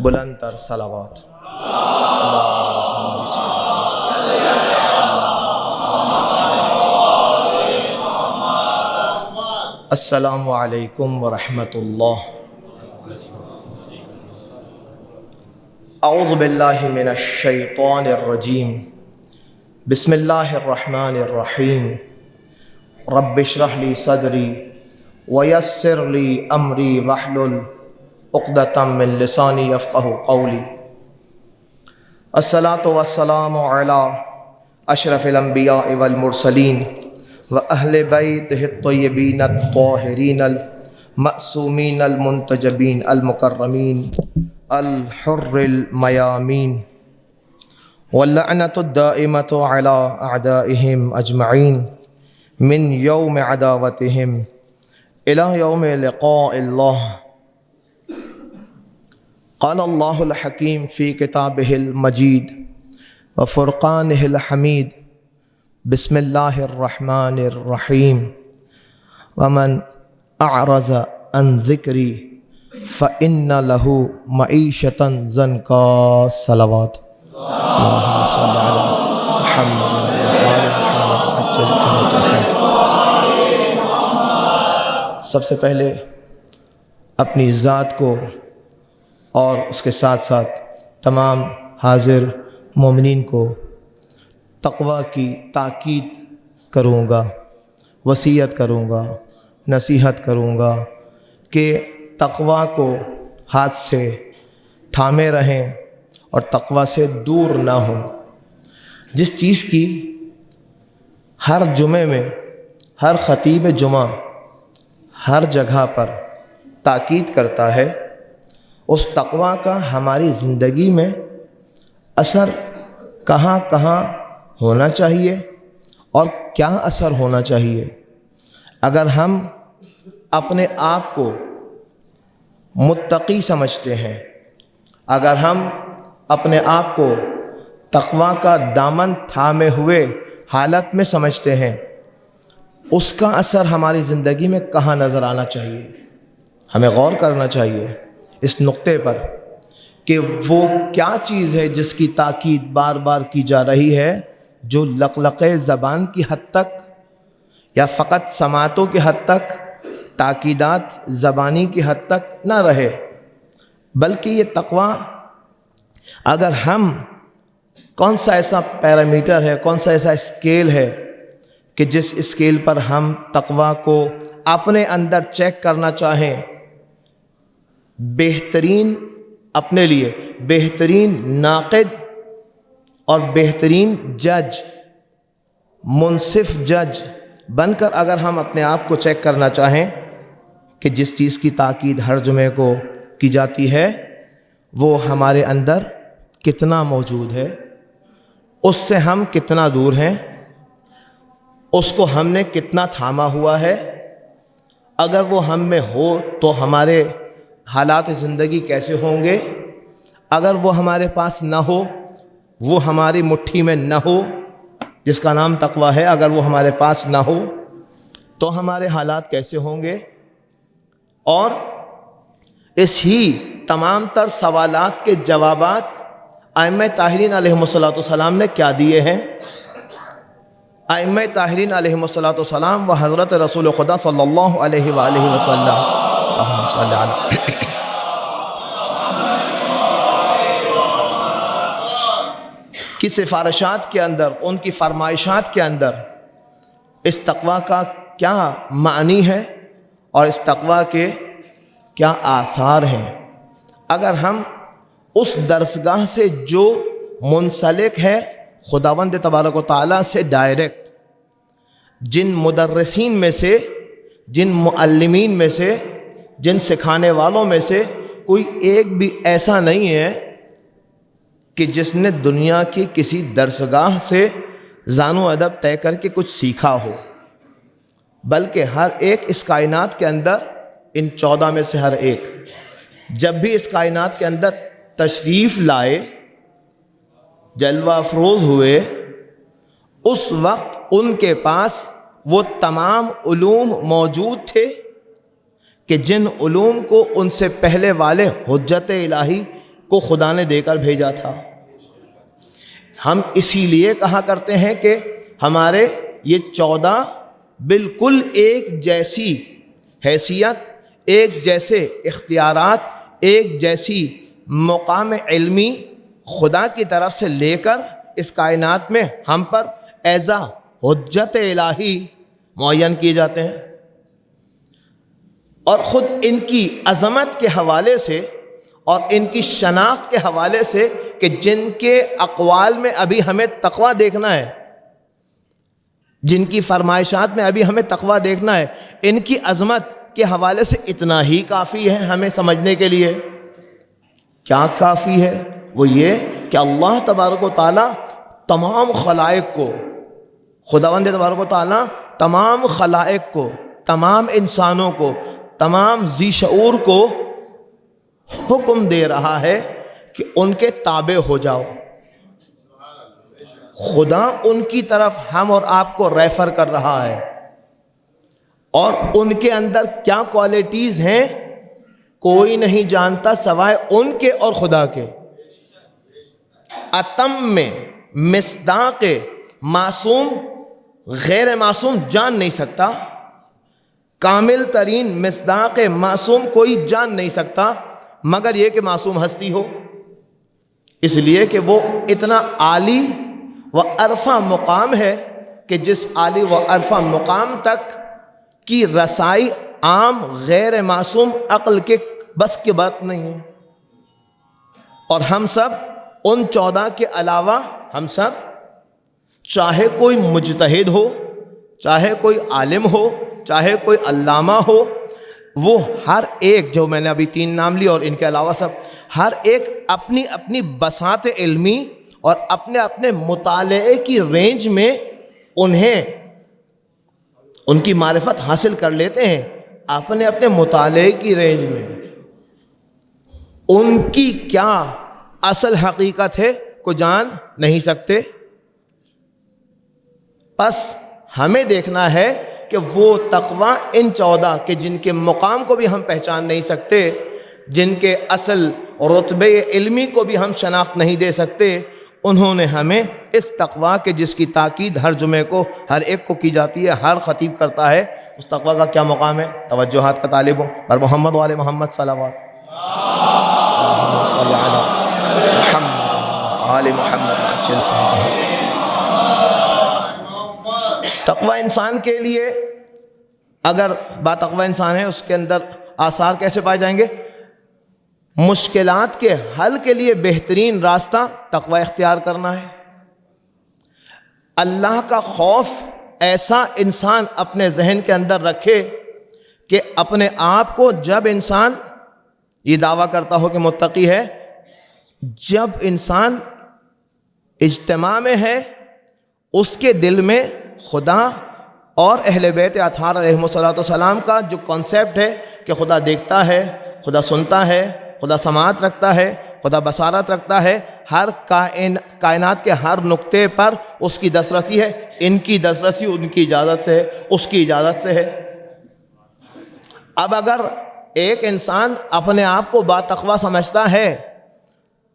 بلند تر صلوات۔ السلام علیکم ورحمۃ اللہ۔ اعوذ باللہ من الشیطان الرجیم، بسم اللہ الرحمن الرحیم۔ رب اشرح لی صدری ویسر لی امری واحلل عقدۃ من لسانی یفقہوا قولی۔ الصلاۃ والسلام علی اشرف الانبیاء والمرسلین واہل بیتہ الطیبین الطاہرین المعصومین المنتجبین المکرمین الحر المیامین، واللعنۃ الدائمۃ علی اعدائہم اجمعین من یوم عداوتہم الی یوم لقاء اللہ۔ قال اللہ الحکیم فی کتابہ المجید وفرقانہ الحمید، بسم اللہ الرحمن الرحیم۔ ومن اعرض عن ذکری فإن له معیشۃ ضنکا۔ صلوات۔ اللہم صل علی محمد وآل محمد عجل فرجهم۔ سب سے پہلے اپنی ذات کو اور اس کے ساتھ ساتھ تمام حاضر مومنین کو تقوی کی تاکید کروں گا، وصیت کروں گا، نصیحت کروں گا کہ تقوی کو ہاتھ سے تھامے رہیں اور تقوی سے دور نہ ہوں۔ جس چیز کی ہر جمعے میں ہر خطیب جمعہ ہر جگہ پر تاکید کرتا ہے، اس تقوی کا ہماری زندگی میں اثر کہاں کہاں ہونا چاہیے اور کیا اثر ہونا چاہیے۔ اگر ہم اپنے آپ کو متقی سمجھتے ہیں، اگر ہم اپنے آپ کو تقوی کا دامن تھامے ہوئے حالت میں سمجھتے ہیں، اس کا اثر ہماری زندگی میں کہاں نظر آنا چاہیے۔ ہمیں غور کرنا چاہیے اس نقطے پر کہ وہ کیا چیز ہے جس کی تاکید بار بار کی جا رہی ہے، جو لقلقے زبان کی حد تک یا فقط سماعتوں کی حد تک، تاکیدات زبانی کی حد تک نہ رہے، بلکہ یہ تقوی اگر ہم کون سا ایسا پیرامیٹر ہے، کون سا ایسا اسکیل ہے کہ جس اسکیل پر ہم تقوی کو اپنے اندر چیک کرنا چاہیں، بہترین اپنے لیے بہترین ناقد اور بہترین جج، منصف جج بن کر اگر ہم اپنے آپ کو چیک کرنا چاہیں کہ جس چیز کی تاکید ہر جمعے کو کی جاتی ہے وہ ہمارے اندر کتنا موجود ہے، اس سے ہم کتنا دور ہیں، اس کو ہم نے کتنا تھاما ہوا ہے۔ اگر وہ ہم میں ہو تو ہمارے حالات زندگی کیسے ہوں گے، اگر وہ ہمارے پاس نہ ہو، وہ ہماری مٹھی میں نہ ہو، جس کا نام تقوی ہے، اگر وہ ہمارے پاس نہ ہو تو ہمارے حالات کیسے ہوں گے۔ اور اس ہی تمام تر سوالات کے جوابات ائمہ طاہرین علیہم السلام نے کیا دیے ہیں۔ ائمہ طاہرین علیہم السلام و حضرت رسول خدا صلی اللہ علیہ وآلہ وسلم، اللہم صل علی کی سفارشات کے اندر، ان کی فرمائشات کے اندر اس تقوی کا کیا معنی ہے اور اس تقوی کے کیا آثار ہیں۔ اگر ہم اس درسگاہ سے جو منسلک ہے خداوند تبارک و تعالیٰ سے ڈائریکٹ، جن مدرسین میں سے، جن معلمین میں سے، جن سکھانے والوں میں سے کوئی ایک بھی ایسا نہیں ہے کہ جس نے دنیا کی کسی درسگاہ سے زان و ادب طے کر کے کچھ سیکھا ہو، بلکہ ہر ایک اس کائنات کے اندر، ان 14 میں سے ہر ایک جب بھی اس کائنات کے اندر تشریف لائے، جلوہ افروز ہوئے، اس وقت ان کے پاس وہ تمام علوم موجود تھے کہ جن علوم کو ان سے پہلے والے حجت الہی کو خدا نے دے کر بھیجا تھا۔ ہم اسی لیے کہا کرتے ہیں کہ ہمارے یہ 14 بالکل ایک جیسی حیثیت، ایک جیسے اختیارات، ایک جیسی مقام علمی خدا کی طرف سے لے کر اس کائنات میں ہم پر ایز اے حجت الہی معین کیے جاتے ہیں۔ اور خود ان کی عظمت کے حوالے سے اور ان کی شناخت کے حوالے سے کہ جن کے اقوال میں ابھی ہمیں تقویٰ دیکھنا ہے، جن کی فرمائشات میں ابھی ہمیں تقویٰ دیکھنا ہے، ان کی عظمت کے حوالے سے اتنا ہی کافی ہے ہمیں سمجھنے کے لیے۔ کیا کافی ہے؟ وہ یہ کہ اللہ تبارک و تعالیٰ تمام خلائق کو، خداوند تبارک و تعالیٰ تمام خلائق کو، تمام انسانوں کو، تمام ذی شعور کو حکم دے رہا ہے کہ ان کے تابع ہو جاؤ۔ خدا ان کی طرف ہم اور آپ کو ریفر کر رہا ہے، اور ان کے اندر کیا کوالٹیز ہیں کوئی نہیں جانتا سوائے ان کے اور خدا کے۔ اتم میں مصداق معصوم غیر معصوم جان نہیں سکتا، کامل ترین مصداق معصوم کوئی جان نہیں سکتا مگر یہ کہ معصوم ہستی ہو، اس لیے کہ وہ اتنا عالی و عرفہ مقام ہے کہ جس عالی و عرفہ مقام تک کی رسائی عام غیر معصوم عقل کے بس کی بات نہیں ہے۔ اور ہم سب ان 14 کے علاوہ ہم سب، چاہے کوئی مجتہد ہو، چاہے کوئی عالم ہو، چاہے کوئی علامہ ہو، وہ ہر ایک جو میں نے ابھی 3 نام لی اور ان کے علاوہ سب، ہر ایک اپنی اپنی بساط علمی اور اپنے اپنے مطالعے کی رینج میں ان کی معرفت حاصل کر لیتے ہیں، اپنے اپنے مطالعے کی رینج میں۔ ان کی کیا اصل حقیقت ہے کو جان نہیں سکتے۔ بس ہمیں دیکھنا ہے کہ وہ تقویٰ ان 14 کے جن کے مقام کو بھی ہم پہچان نہیں سکتے، جن کے اصل رتبے علمی کو بھی ہم شناخت نہیں دے سکتے، انہوں نے ہمیں اس تقویٰ کے جس کی تاکید ہر جمعے کو ہر ایک کو کی جاتی ہے، ہر خطیب کرتا ہے، اس تقویٰ کا کیا مقام ہے؟ توجہات کا طالب ہوں اور محمد وآل محمد صلوات اللہم صلی علی محمد آل محمد عجل فرجہ۔ تقویٰ انسان کے لیے، اگر با تقویٰ انسان ہے، اس کے اندر آثار کیسے پائے جائیں گے؟ مشکلات کے حل کے لیے بہترین راستہ تقویٰ اختیار کرنا ہے۔ اللہ کا خوف ایسا انسان اپنے ذہن کے اندر رکھے کہ اپنے آپ کو، جب انسان یہ دعویٰ کرتا ہو کہ متقی ہے، جب انسان اجتماع میں ہے، اس کے دل میں خدا اور اہل بیت اطہار علیہم السلام کا جو کانسیپٹ ہے کہ خدا دیکھتا ہے، خدا سنتا ہے، خدا سماعت رکھتا ہے، خدا بصارت رکھتا ہے، ہر کائنات کے ہر نقطے پر اس کی دسترسی ہے، ان کی دسترسی ان کی اجازت سے ہے، اس کی اجازت سے ہے۔ اب اگر ایک انسان اپنے آپ کو با تقویٰ سمجھتا ہے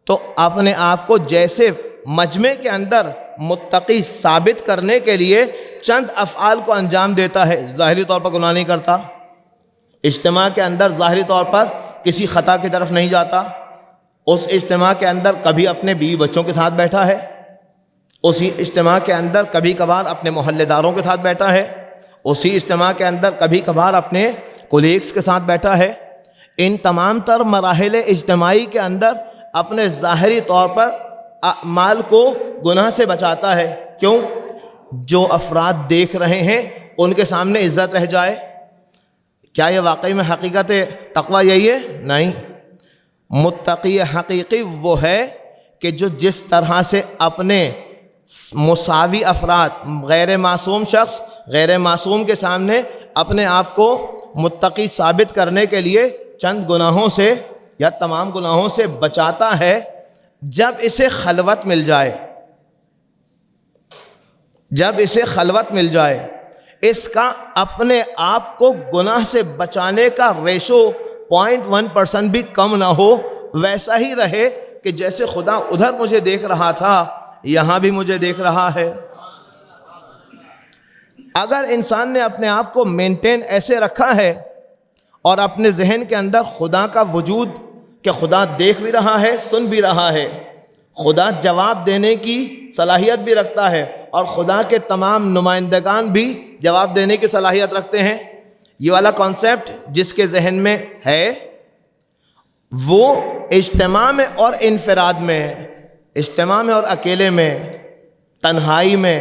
تو اپنے آپ کو جیسے مجمع کے اندر متقی ثابت کرنے کے لیے چند افعال کو انجام دیتا ہے، ظاہری طور پر گناہ نہیں کرتا، اجتماع کے اندر ظاہری طور پر کسی خطا کی طرف نہیں جاتا، اس اجتماع کے اندر کبھی اپنے بیوی بچوں کے ساتھ بیٹھا ہے، اسی اجتماع کے اندر کبھی کبھار اپنے محلے داروں کے ساتھ بیٹھا ہے، اسی اجتماع کے اندر کبھی کبھار اپنے کولیگز کے ساتھ بیٹھا ہے۔ ان تمام تر مراحل اجتماعی کے اندر اپنے ظاہری طور پر اعمال کو گناہ سے بچاتا ہے، کیوں؟ جو افراد دیکھ رہے ہیں ان کے سامنے عزت رہ جائے۔ کیا یہ واقعی میں حقیقت تقویٰ یہی ہے؟ نہیں۔ متقی حقیقی وہ ہے کہ جو جس طرح سے اپنے مساوی افراد، غیر معصوم شخص غیر معصوم کے سامنے اپنے آپ کو متقی ثابت کرنے کے لیے چند گناہوں سے یا تمام گناہوں سے بچاتا ہے، جب اسے خلوت مل جائے، جب اسے خلوت مل جائے، اس کا اپنے آپ کو گناہ سے بچانے کا ریشو 0.1% بھی کم نہ ہو، ویسا ہی رہے کہ جیسے خدا ادھر مجھے دیکھ رہا تھا یہاں بھی مجھے دیکھ رہا ہے۔ اگر انسان نے اپنے آپ کو مینٹین ایسے رکھا ہے اور اپنے ذہن کے اندر خدا کا وجود کہ خدا دیکھ بھی رہا ہے، سن بھی رہا ہے، خدا جواب دینے کی صلاحیت بھی رکھتا ہے اور خدا کے تمام نمائندگان بھی جواب دینے کی صلاحیت رکھتے ہیں، یہ والا کانسیپٹ جس کے ذہن میں ہے وہ اجتماع میں اور انفراد میں، اجتماع میں اور اکیلے میں، تنہائی میں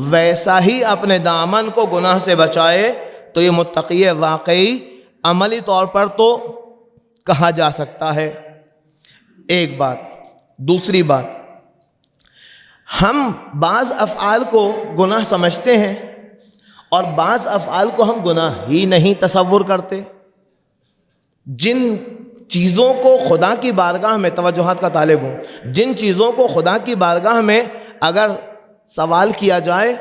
ویسا ہی اپنے دامن کو گناہ سے بچائے تو یہ متقی واقعی عملی طور پر تو کہا جا سکتا ہے۔ ایک بات۔ دوسری بات، ہم بعض افعال کو گناہ سمجھتے ہیں اور بعض افعال کو ہم گناہ ہی نہیں تصور کرتے۔ جن چیزوں کو خدا کی بارگاہ میں، توجہات کا طالب ہوں، جن چیزوں کو خدا کی بارگاہ میں اگر سوال کیا جائے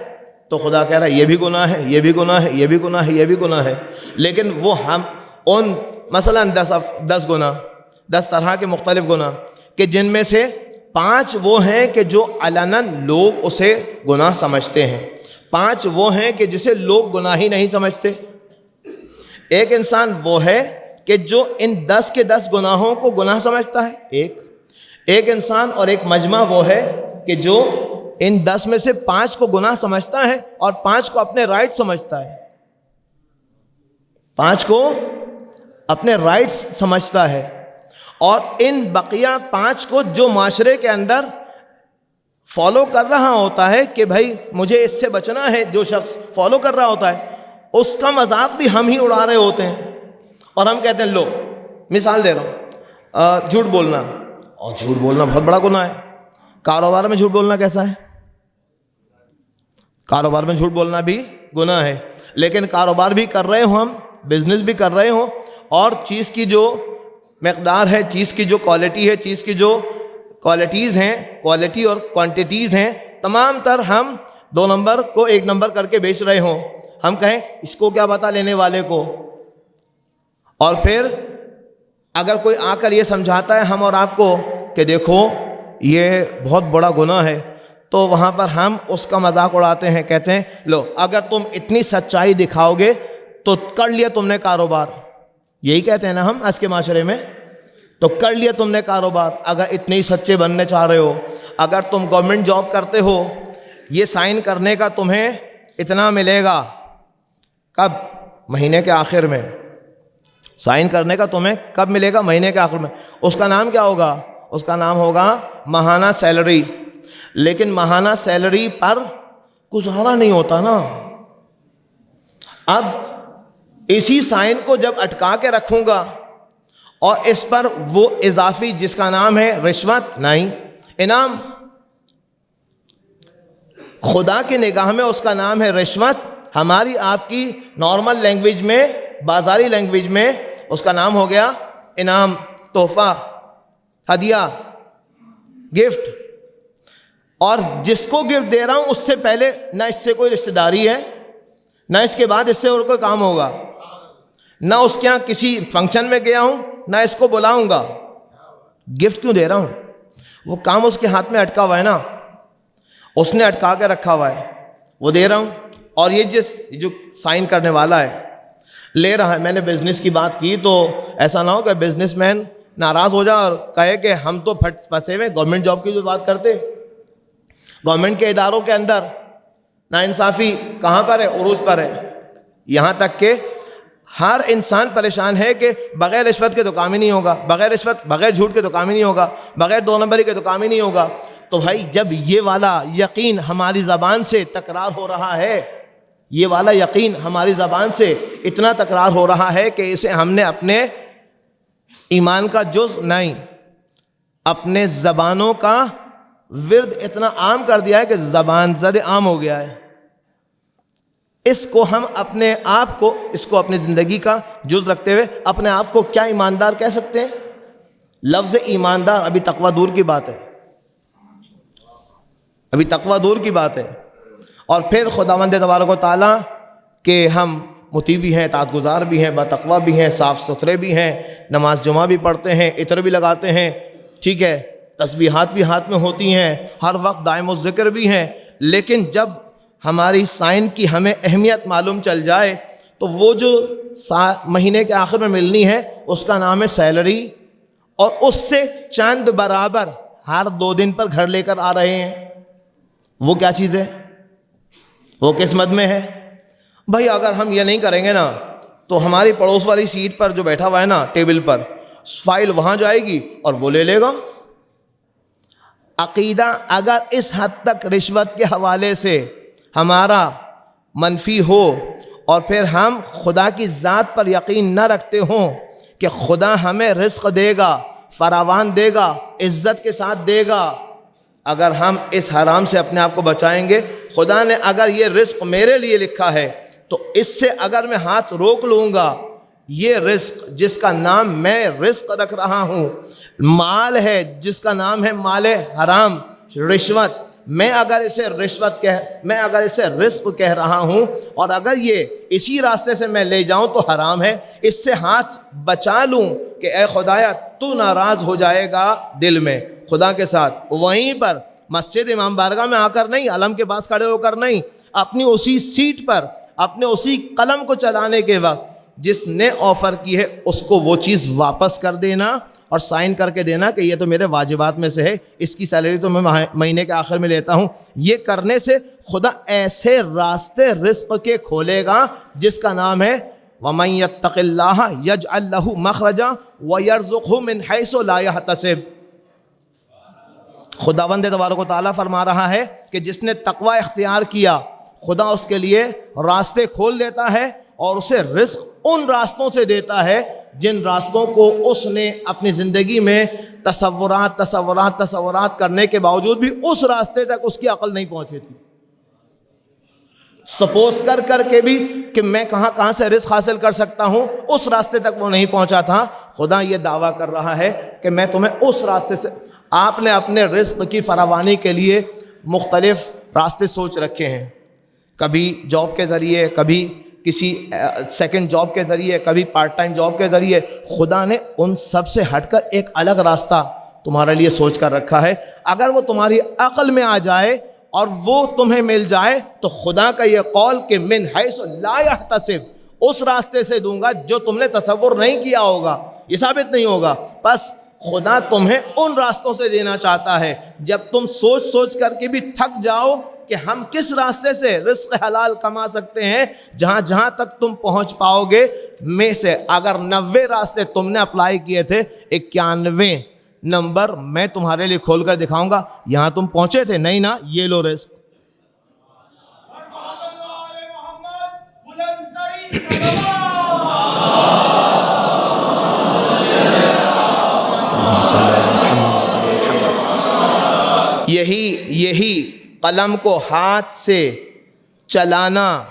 تو خدا کہہ رہا ہے یہ بھی گناہ ہے، یہ بھی گناہ ہے، یہ بھی گناہ ہے، یہ بھی گناہ ہے، لیکن وہ ہم ان مثلاً 10 گناہ، 10 طرح کے مختلف گناہ کہ جن میں سے 5 وہ ہیں کہ جو علناً لوگ اسے گناہ سمجھتے ہیں، 5 وہ ہیں کہ جسے لوگ گناہ ہی نہیں سمجھتے۔ ایک انسان وہ ہے کہ جو ان 10 کے 10 گناہوں کو گناہ سمجھتا ہے، ایک انسان اور ایک مجمع وہ ہے کہ جو ان 10 میں سے 5 کو گناہ سمجھتا ہے اور 5 کو اپنے رائٹ سمجھتا ہے، 5 کو اپنے رائٹس سمجھتا ہے، اور ان بقیہ 5 کو جو معاشرے کے اندر فالو کر رہا ہوتا ہے کہ بھائی مجھے اس سے بچنا ہے، جو شخص فالو کر رہا ہوتا ہے اس کا مذاق بھی ہم ہی اڑا رہے ہوتے ہیں، اور ہم کہتے ہیں لو مثال دے رہا ہوں، جھوٹ بولنا، اور جھوٹ بولنا بہت بڑا گناہ ہے۔ کاروبار میں جھوٹ بولنا کیسا ہے؟ کاروبار میں جھوٹ بولنا بھی گناہ ہے، لیکن کاروبار بھی کر رہے ہوں، ہم بزنس بھی کر رہے ہوں، اور چیز کی جو مقدار ہے، چیز کی جو کوالٹی ہے، چیز کی جو کوالٹیز ہیں، کوالٹی اور کوانٹیٹیز ہیں، تمام تر ہم 2 نمبر کو 1 نمبر کر کے بیچ رہے ہوں، ہم کہیں اس کو کیا پتا لینے والے کو، اور پھر اگر کوئی آ کر یہ سمجھاتا ہے ہم اور آپ کو کہ دیکھو یہ بہت بڑا گناہ ہے، تو وہاں پر ہم اس کا مذاق اڑاتے ہیں، کہتے ہیں لو اگر تم اتنی سچائی دکھاؤ گے تو کر لیا تم نے کاروبار، یہی کہتے ہیں نا ہم آج کے معاشرے میں، تو کر لیا تم نے کاروبار اگر اتنے ہی سچے بننے چاہ رہے ہو، اگر تم گورنمنٹ جاب کرتے ہو یہ سائن کرنے کا تمہیں اتنا ملے گا، کب؟ مہینے کے آخر میں، سائن کرنے کا تمہیں کب ملے گا؟ مہینے کے آخر میں، اس کا نام کیا ہوگا؟ اس کا نام ہوگا ماہانہ سیلری، لیکن ماہانہ سیلری پر گزارا نہیں ہوتا نا۔ اب اسی سائن کو جب اٹکا کے رکھوں گا اور اس پر وہ اضافی جس کا نام ہے رشوت، نہیں انعام، خدا کی نگاہ میں اس کا نام ہے رشوت، ہماری آپ کی نارمل لینگویج میں، بازاری لینگویج میں اس کا نام ہو گیا انعام، تحفہ، ہدیہ، گفٹ، اور جس کو گفٹ دے رہا ہوں اس سے پہلے نہ اس سے کوئی رشتہ داری ہے، نہ اس کے بعد اس سے اور کوئی کام ہوگا، نہ اس کے یہاں کسی فنکشن میں گیا ہوں، نہ اس کو بلاؤں گا، گفٹ کیوں دے رہا ہوں؟ وہ کام اس کے ہاتھ میں اٹکا ہوا ہے نا، اس نے اٹکا کے رکھا ہوا ہے، وہ دے رہا ہوں، اور یہ جو سائن کرنے والا ہے لے رہا ہے۔ میں نے بزنس کی بات کی تو ایسا نہ ہو کہ بزنس مین ناراض ہو جائے اور کہے کہ ہم تو پھنسے ہوئے، گورنمنٹ جاب کی جو بات کرتے، گورنمنٹ کے اداروں کے اندر ناانصافی کہاں پر ہے؟ عروج پر ہے، یہاں تک کہ ہر انسان پریشان ہے کہ بغیر رشوت کے تو کام ہی نہیں ہوگا، بغیر رشوت، بغیر جھوٹ کے تو کام ہی نہیں ہوگا، بغیر 2 نمبری کے تو کام ہی نہیں ہوگا۔ تو بھائی جب یہ والا یقین ہماری زبان سے تکرار ہو رہا ہے، یہ والا یقین ہماری زبان سے اتنا تکرار ہو رہا ہے کہ اسے ہم نے اپنے ایمان کا جز نہیں، اپنے زبانوں کا ورد اتنا عام کر دیا ہے کہ زبان زد عام ہو گیا ہے، اس کو ہم اپنے آپ کو، اس کو اپنی زندگی کا جز رکھتے ہوئے اپنے آپ کو کیا ایماندار کہہ سکتے ہیں؟ لفظ ایماندار، ابھی تقوی دور کی بات ہے، ابھی تقوی دور کی بات ہے، اور پھر خداوند تبارک و تعالیٰ کہ ہم مطیع بھی ہیں، اطاعت گزار بھی ہیں، با تقوی بھی ہیں، صاف ستھرے بھی ہیں، نماز جمعہ بھی پڑھتے ہیں، عطر بھی لگاتے ہیں، ٹھیک ہے، تسبیحات بھی ہاتھ میں ہوتی ہیں، ہر وقت دائم الذکر بھی ہیں، لیکن جب ہماری سائن کی ہمیں اہمیت معلوم چل جائے تو وہ جو مہینے کے آخر میں ملنی ہے اس کا نام ہے سیلری، اور اس سے چند برابر ہر 2 دن پر گھر لے کر آ رہے ہیں۔ وہ کیا چیز ہے؟ وہ قسمت میں ہے۔ بھائی اگر ہم یہ نہیں کریں گے نا تو ہماری پڑوس والی سیٹ پر جو بیٹھا ہوا ہے نا ٹیبل پر، فائل وہاں جائے گی اور وہ لے لے گا۔ عقیدہ اگر اس حد تک رشوت کے حوالے سے ہمارا منفی ہو اور پھر ہم خدا کی ذات پر یقین نہ رکھتے ہوں کہ خدا ہمیں رزق دے گا، فراوان دے گا، عزت کے ساتھ دے گا، اگر ہم اس حرام سے اپنے آپ کو بچائیں گے، خدا نے اگر یہ رزق میرے لیے لکھا ہے تو اس سے اگر میں ہاتھ روک لوں گا، یہ رزق جس کا نام میں رزق رکھ رہا ہوں، مال ہے جس کا نام ہے مال حرام، رشوت، میں اگر اسے رزق کہہ رہا ہوں اور اگر یہ اسی راستے سے میں لے جاؤں تو حرام ہے، اس سے ہاتھ بچا لوں کہ اے خدایا تو ناراض ہو جائے گا دل میں خدا کے ساتھ، وہیں پر مسجد امام بارگاہ میں آ کر نہیں، علم کے پاس کھڑے ہو کر نہیں، اپنی اسی سیٹ پر اپنے اسی قلم کو چلانے کے وقت جس نے آفر کی ہے اس کو وہ چیز واپس کر دینا اور سائن کر کے دینا کہ یہ تو میرے واجبات میں سے ہے، اس کی سیلری تو میں مہینے کے آخر میں لیتا ہوں۔ یہ کرنے سے خدا ایسے راستے رزق کے کھولے گا جس کا نام ہے وَمَن يَتَّقِ اللَّهَ يَجْعَل لَّهُ مَخْرَجًا وَيَرْزُقْهُ مِنْ حَيْثُ لَا يَحْتَسِبُ۔ خداوند تبارک و تعالیٰ فرما رہا ہے کہ جس نے تقوی اختیار کیا خدا اس کے لیے راستے کھول دیتا ہے اور اسے رزق ان راستوں سے دیتا ہے جن راستوں کو اس نے اپنی زندگی میں تصورات کرنے کے باوجود بھی اس راستے تک اس کی عقل نہیں پہنچی تھی، سپوز کر کے بھی کہ میں کہاں سے رزق حاصل کر سکتا ہوں، اس راستے تک وہ نہیں پہنچا تھا۔ خدا یہ دعویٰ کر رہا ہے کہ میں تمہیں اس راستے سے، آپ نے اپنے رزق کی فراوانی کے لیے مختلف راستے سوچ رکھے ہیں، کبھی جاب کے ذریعے، کبھی کسی سیکنڈ جاب کے ذریعے، کبھی پارٹ ٹائم جاب کے ذریعے، خدا نے ان سب سے ہٹ کر ایک الگ راستہ تمہارے لیے سوچ کر رکھا ہے۔ اگر وہ تمہاری عقل میں آ جائے اور وہ تمہیں مل جائے تو خدا کا یہ قول کہ من حیث لا یحتسب، اس راستے سے دوں گا جو تم نے تصور نہیں کیا ہوگا، یہ ثابت نہیں ہوگا۔ بس خدا تمہیں ان راستوں سے دینا چاہتا ہے جب تم سوچ کر کے بھی تھک جاؤ کہ ہم کس راستے سے رزق حلال کما سکتے ہیں، جہاں تک تم پہنچ پاؤ گے میں سے اگر 90 راستے تم نے اپلائی کیے تھے، 91 نمبر میں تمہارے لیے کھول کر دکھاؤں گا۔ یہاں تم پہنچے تھے نہیں نا، یہ لو رزق۔ یہی قلم کو ہاتھ سے چلانا،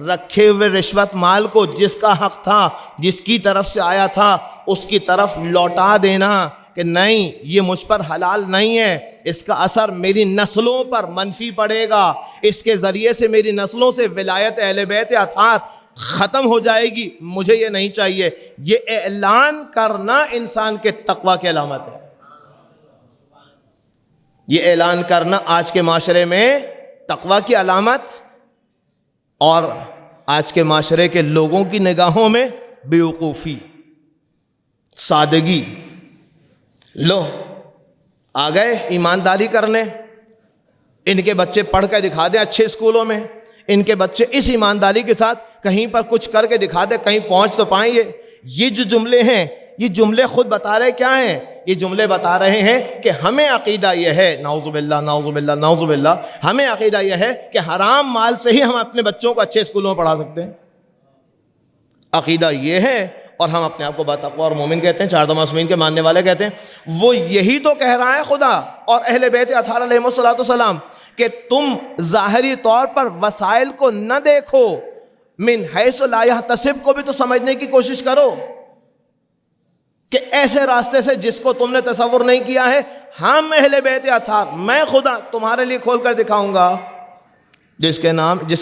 رکھے ہوئے رشوت مال کو جس کا حق تھا، جس کی طرف سے آیا تھا، اس کی طرف لوٹا دینا کہ نہیں یہ مجھ پر حلال نہیں ہے، اس کا اثر میری نسلوں پر منفی پڑے گا، اس کے ذریعے سے میری نسلوں سے ولایت اہل بیت اطہار ختم ہو جائے گی، مجھے یہ نہیں چاہیے۔ یہ اعلان کرنا انسان کے تقوی کی علامت ہے۔ یہ اعلان کرنا آج کے معاشرے میں تقوی کی علامت اور آج کے معاشرے کے لوگوں کی نگاہوں میں بیوقوفی، سادگی۔ لو آ گئے ایمانداری کرنے، ان کے بچے پڑھ کے دکھا دیں اچھے اسکولوں میں، ان کے بچے اس ایمانداری کے ساتھ کہیں پر کچھ کر کے دکھا دیں، کہیں پہنچ تو پائیں۔ یہ جو جملے ہیں، یہ جملے خود بتا رہے کیا ہیں؟ یہ جملے بتا رہے ہیں کہ ہمیں عقیدہ یہ ہے، نعوذ باللہ نعوذ باللہ نعوذ باللہ، ہمیں عقیدہ یہ ہے کہ حرام مال سے ہی ہم اپنے بچوں کو اچھے اسکولوں میں پڑھا سکتے ہیں۔ عقیدہ یہ ہے، اور ہم اپنے آپ کو باتقوی اور مومن کہتے ہیں، چار معصومین کے ماننے والے کہتے ہیں۔ وہ یہی تو کہہ رہا ہے خدا اور اہل بیت اطہار علیہم السلام کہ تم ظاہری طور پر وسائل کو نہ دیکھو، من حیث لا یحتسب کو بھی تو سمجھنے کی کوشش کرو کہ ایسے راستے سے جس کو تم نے تصور نہیں کیا ہے، ہم اہل بیت اطہار، میں خدا تمہارے لیے کھول کر دکھاؤں گا، جس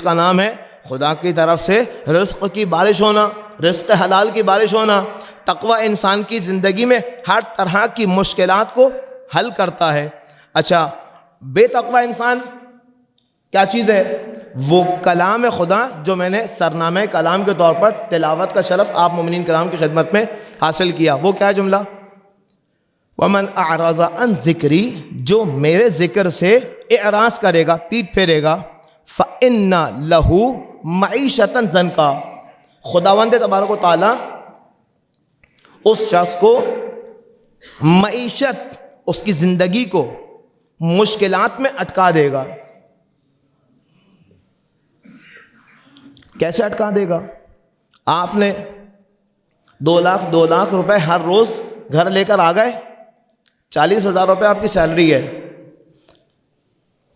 کا نام ہے خدا کی طرف سے رزق کی بارش ہونا۔ رزق حلال کی بارش ہونا. تقوی انسان کی زندگی میں ہر طرح کی مشکلات کو حل کرتا ہے. اچھا، بے تقوی انسان کیا چیز ہے؟ وہ کلام خدا جو میں نے سرنامہ کلام کے طور پر تلاوت کا شرف آپ مومنین کرام کی خدمت میں حاصل کیا. وہ کیا جملہ؟ وَمَنْ أَعْرَضَ عَنْ ذِكْرِي، جو میرے ذکر سے اعراض کرے گا، پیٹ پھیرے گا، فَإِنَّ لَهُ مَعِيشَةً ضَنْكَا، خداوند تبارک و تعالیٰ اس شخص کو معیشت، اس کی زندگی کو مشکلات میں اٹکا دے گا. کیسے اٹکا دے گا؟ آپ نے 2 لاکھ روپے ہر روز گھر لے کر آ گئے، 40,000 روپے آپ کی سیلری ہے،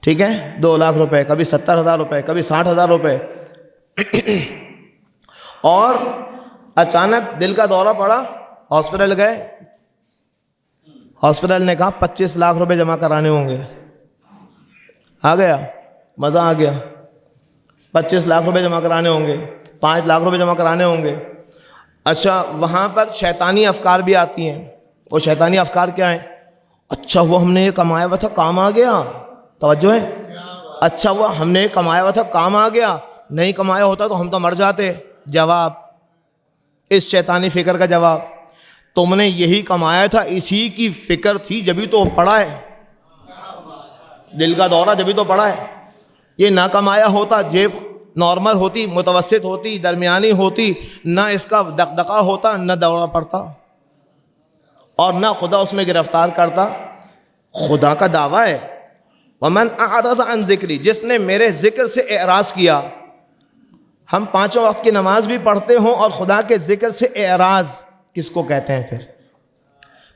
ٹھیک ہے، 2 لاکھ روپے، کبھی 70,000 روپے، کبھی 60,000 روپے، اور اچانک دل کا دورہ پڑا، ہاسپٹل گئے، ہاسپٹل نے کہا 25 لاکھ روپے جمع کرانے ہوں گے. آ گیا مزہ، آ گیا. 25 لاکھ روپے جمع کرانے ہوں گے، 5 لاکھ روپے جمع کرانے ہوں گے. اچھا، وہاں پر شیطانی افکار بھی آتی ہیں. وہ شیطانی افکار کیا ہیں؟ اچھا ہوا ہم نے یہ کمایا ہوا تھا، کام آ گیا. توجہ ہے؟ اچھا ہوا ہم نے یہ کمایا ہوا تھا، کام آ گیا، نہیں کمایا ہوتا تو ہم تو مر جاتے. جواب، اس شیطانی فکر کا جواب، تم نے یہی کمایا تھا، اسی کی فکر تھی جبھی تو پڑا ہے، دل کا دورہ جبھی تو پڑا ہے. یہ نہ کمایا ہوتا، جیب نارمل ہوتی، متوسط ہوتی، درمیانی ہوتی، نہ اس کا دغدغہ ہوتا، نہ دورہ پڑتا، اور نہ خدا اس میں گرفتار کرتا. خدا کا دعویٰ ہے وَمَنْ أَعْرَضَ عَنْ ذِكْرِي، جس نے میرے ذکر سے اعراض کیا. ہم 5 وقت کی نماز بھی پڑھتے ہوں اور خدا کے ذکر سے اعراض کس کو کہتے ہیں؟ پھر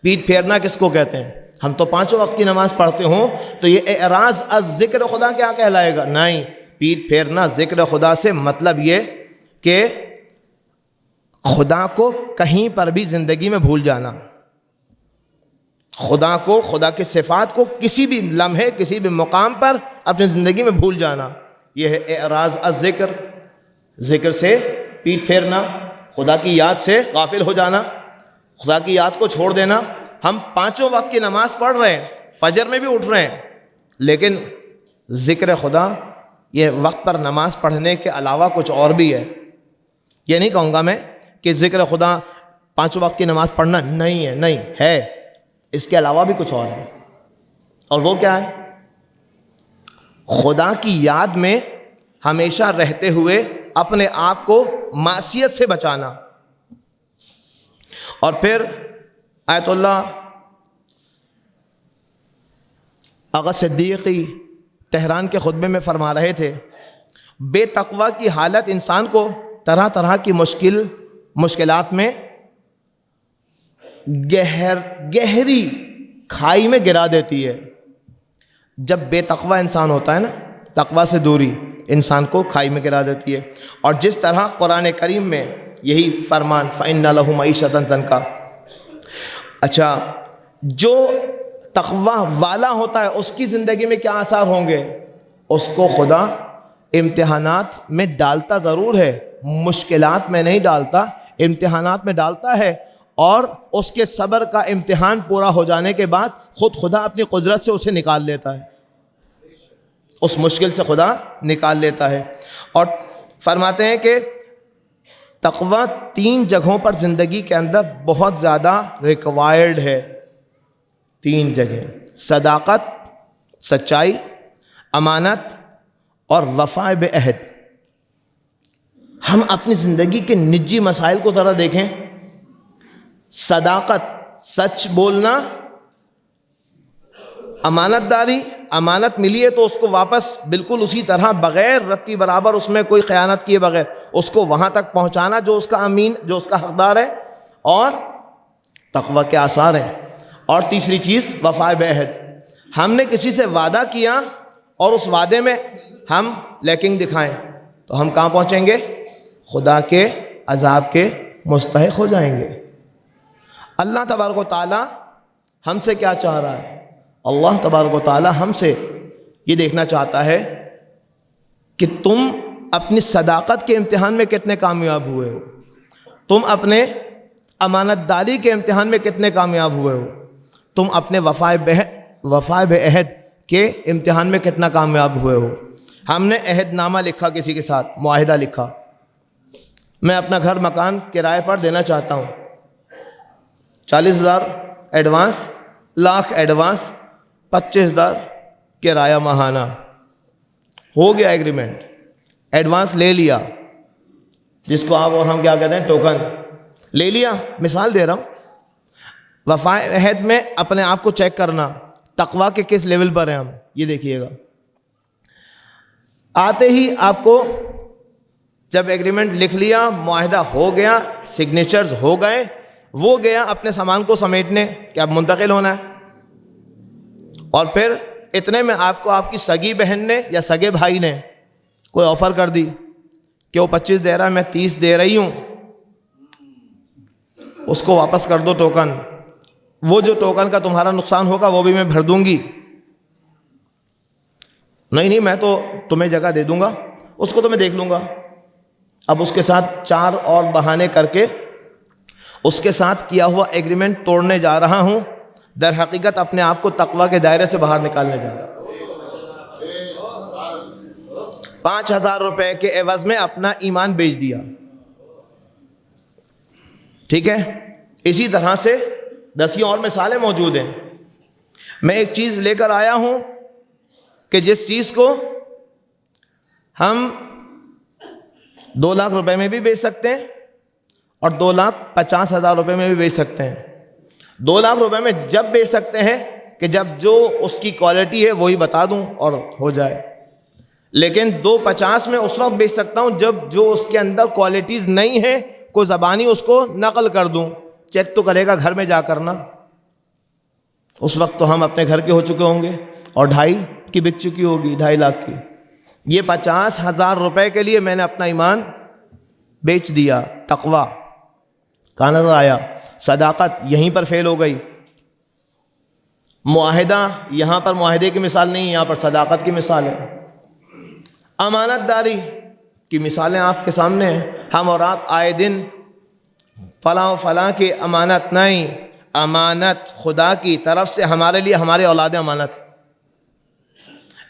پیٹ پھیرنا کس کو کہتے ہیں؟ ہم تو 5 وقت کی نماز پڑھتے ہوں تو یہ اعراض از ذکر خدا کیا کہلائے گا؟ نہیں، پیٹ پھیرنا ذکر خدا سے مطلب یہ کہ خدا کو کہیں پر بھی زندگی میں بھول جانا، خدا کو، خدا کے صفات کو کسی بھی لمحے، کسی بھی مقام پر اپنی زندگی میں بھول جانا، یہ ہے اعراض از ذکر. ذکر سے پیٹ پھیرنا، خدا کی یاد سے غافل ہو جانا، خدا کی یاد کو چھوڑ دینا. ہم 5 وقت کی نماز پڑھ رہے ہیں، فجر میں بھی اٹھ رہے ہیں، لیکن ذکر خدا یہ وقت پر نماز پڑھنے کے علاوہ کچھ اور بھی ہے. یہ نہیں کہوں گا میں کہ ذکر خدا 5 وقت کی نماز پڑھنا نہیں ہے، نہیں ہے، اس کے علاوہ بھی کچھ اور ہے. اور وہ کیا ہے؟ خدا کی یاد میں ہمیشہ رہتے ہوئے اپنے آپ کو معصیت سے بچانا. اور پھر آیت اللہ آغا صدیقی تہران کے خطبے میں فرما رہے تھے، بے تقوی کی حالت انسان کو طرح طرح کی مشکلات میں گہری کھائی میں گرا دیتی ہے. جب بے تقوی انسان ہوتا ہے نا، تقوی سے دوری انسان کو کھائی میں گرا دیتی ہے. اور جس طرح قرآن کریم میں یہی فرمان فَإِنَّ لَهُ مَعِيشَةً ضَنْكَا. اچھا، جو تقوی والا ہوتا ہے اس کی زندگی میں کیا آثار ہوں گے؟ اس کو خدا امتحانات میں ڈالتا ضرور ہے، مشکلات میں نہیں ڈالتا، امتحانات میں ڈالتا ہے. اور اس کے صبر کا امتحان پورا ہو جانے کے بعد خود خدا اپنی قدرت سے اسے نکال لیتا ہے، اس مشکل سے خدا نکال لیتا ہے. اور فرماتے ہیں کہ تقوی 3 جگہوں پر زندگی کے اندر بہت زیادہ ریکوائرڈ ہے. 3 جگہ: صداقت، سچائی، امانت اور وفاء بعہد. ہم اپنی زندگی کے نجی مسائل کو ذرا دیکھیں. صداقت، سچ بولنا، امانت داری، امانت ملی ہے تو اس کو واپس بالکل اسی طرح بغیر رتی برابر، اس میں کوئی خیانت کیے بغیر اس کو وہاں تک پہنچانا جو اس کا امین، جو اس کا حقدار ہے. اور تقوی کے آثار ہیں. اور تیسری چیز وفاء بعہد. ہم نے کسی سے وعدہ کیا اور اس وعدے میں ہم لیکنگ دکھائیں تو ہم کہاں پہنچیں گے؟ خدا کے عذاب کے مستحق ہو جائیں گے. اللہ تبارک و تعالی ہم سے کیا چاہ رہا ہے؟ اللہ تبارک و تعالی ہم سے یہ دیکھنا چاہتا ہے کہ تم اپنی صداقت کے امتحان میں کتنے کامیاب ہوئے ہو. تم اپنے امانت داری کے امتحان میں کتنے کامیاب ہوئے ہو؟ تم اپنے وفائے بعہد کے امتحان میں کتنا کامیاب ہوئے ہو؟ ہم نے عہد نامہ لکھا کسی کے ساتھ، معاہدہ لکھا، میں اپنا گھر مکان کرائے پر دینا چاہتا ہوں، 40,000 ایڈوانس، لاکھ ایڈوانس، 25,000 کرایہ ماہانہ، ہو گیا ایگریمنٹ، ایڈوانس لے لیا، جس کو آپ اور ہم کیا کہتے ہیں، ٹوکن لے لیا۔ مثال دے رہا ہوں، وفائے عہد میں اپنے آپ کو چیک کرنا، تقویٰ کے کس لیول پر ہیں ہم، یہ دیکھیے گا۔ آتے ہی آپ کو جب ایگریمنٹ لکھ لیا، معاہدہ ہو گیا، سگنیچرز ہو گئے، وہ گیا اپنے سامان کو سمیٹنے کہ اب منتقل ہونا ہے، اور پھر اتنے میں آپ کو آپ کی سگی بہن نے یا سگے بھائی نے کوئی آفر کر دی کہ وہ 25 دے رہا ہے، میں 30 دے رہی ہوں، اس کو واپس کر دو ٹوکن، وہ جو ٹوکن کا تمہارا نقصان ہوگا وہ بھی میں بھر دوں گی۔ نہیں میں تو تمہیں جگہ دے دوں گا، اس کو تو میں دیکھ لوں گا۔ اب اس کے ساتھ 4 اور بہانے کر کے اس کے ساتھ کیا ہوا ایگریمنٹ توڑنے جا رہا ہوں، در حقیقت اپنے آپ کو تقویٰ کے دائرے سے باہر نکالنے جا رہا ہوں۔ 5,000 روپے کے عوض میں اپنا ایمان بیچ دیا، ٹھیک ہے؟ اسی طرح سے 10 اور مثالیں موجود ہیں۔ میں ایک چیز لے کر آیا ہوں کہ جس چیز کو ہم 2 لاکھ روپے میں بھی بیچ سکتے ہیں اور 2,50,000 روپے میں بھی بیچ سکتے ہیں۔ 2 لاکھ روپے میں جب بیچ سکتے ہیں کہ جب جو اس کی کوالٹی ہے وہی بتا دوں اور ہو جائے، لیکن 2,50 میں اس وقت بیچ سکتا ہوں جب جو اس کے اندر کوالٹیز نہیں ہیں، کوئی زبانی اس کو نقل کر دوں، چیک تو کرے گا گھر میں جا کرنا، اس وقت تو ہم اپنے گھر کے ہو چکے ہوں گے اور 2.5 کی بک چکی ہوگی، 2.5 لاکھ کی۔ یہ 50,000 روپے کے لیے میں نے اپنا ایمان بیچ دیا۔ تقویٰ کہاں نظر آیا؟ صداقت یہیں پر فیل ہو گئی۔ معاہدہ، یہاں پر معاہدے کی مثال نہیں، یہاں پر صداقت کی مثال ہے۔ امانت داری کی مثالیں آپ کے سامنے ہیں۔ ہم اور آپ آئے دن فلاں فلاں کی امانت نہیں، امانت خدا کی طرف سے ہمارے لیے ہمارے اولاد امانت،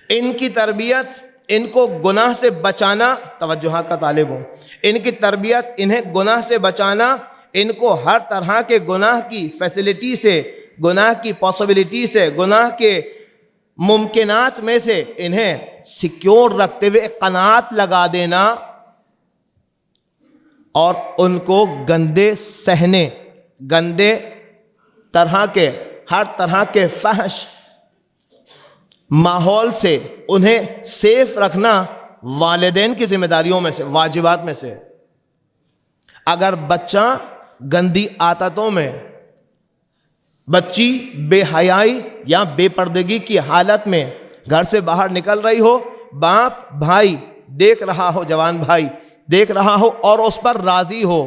ان کی تربیت، ان کو گناہ سے بچانا، توجہات کا طالب ہوں، ان کی تربیت، انہیں گناہ سے بچانا، ان کو ہر طرح کے گناہ کی فیسلٹی سے، گناہ کی پاسبلٹی سے، گناہ کے ممکنات میں سے انہیں سیکیور رکھتے ہوئے قناعت لگا دینا، اور ان کو گندے صحنے، گندے طرح کے، ہر طرح کے فحش ماحول سے انہیں سیف رکھنا والدین کی ذمہ داریوں میں سے، واجبات میں سے۔ اگر بچہ گندی عادتوں میں، بچی بے حیائی یا بے پردگی کی حالت میں گھر سے باہر نکل رہی ہو، باپ بھائی دیکھ رہا ہو، جوان بھائی دیکھ رہا ہو اور اس پر راضی ہو،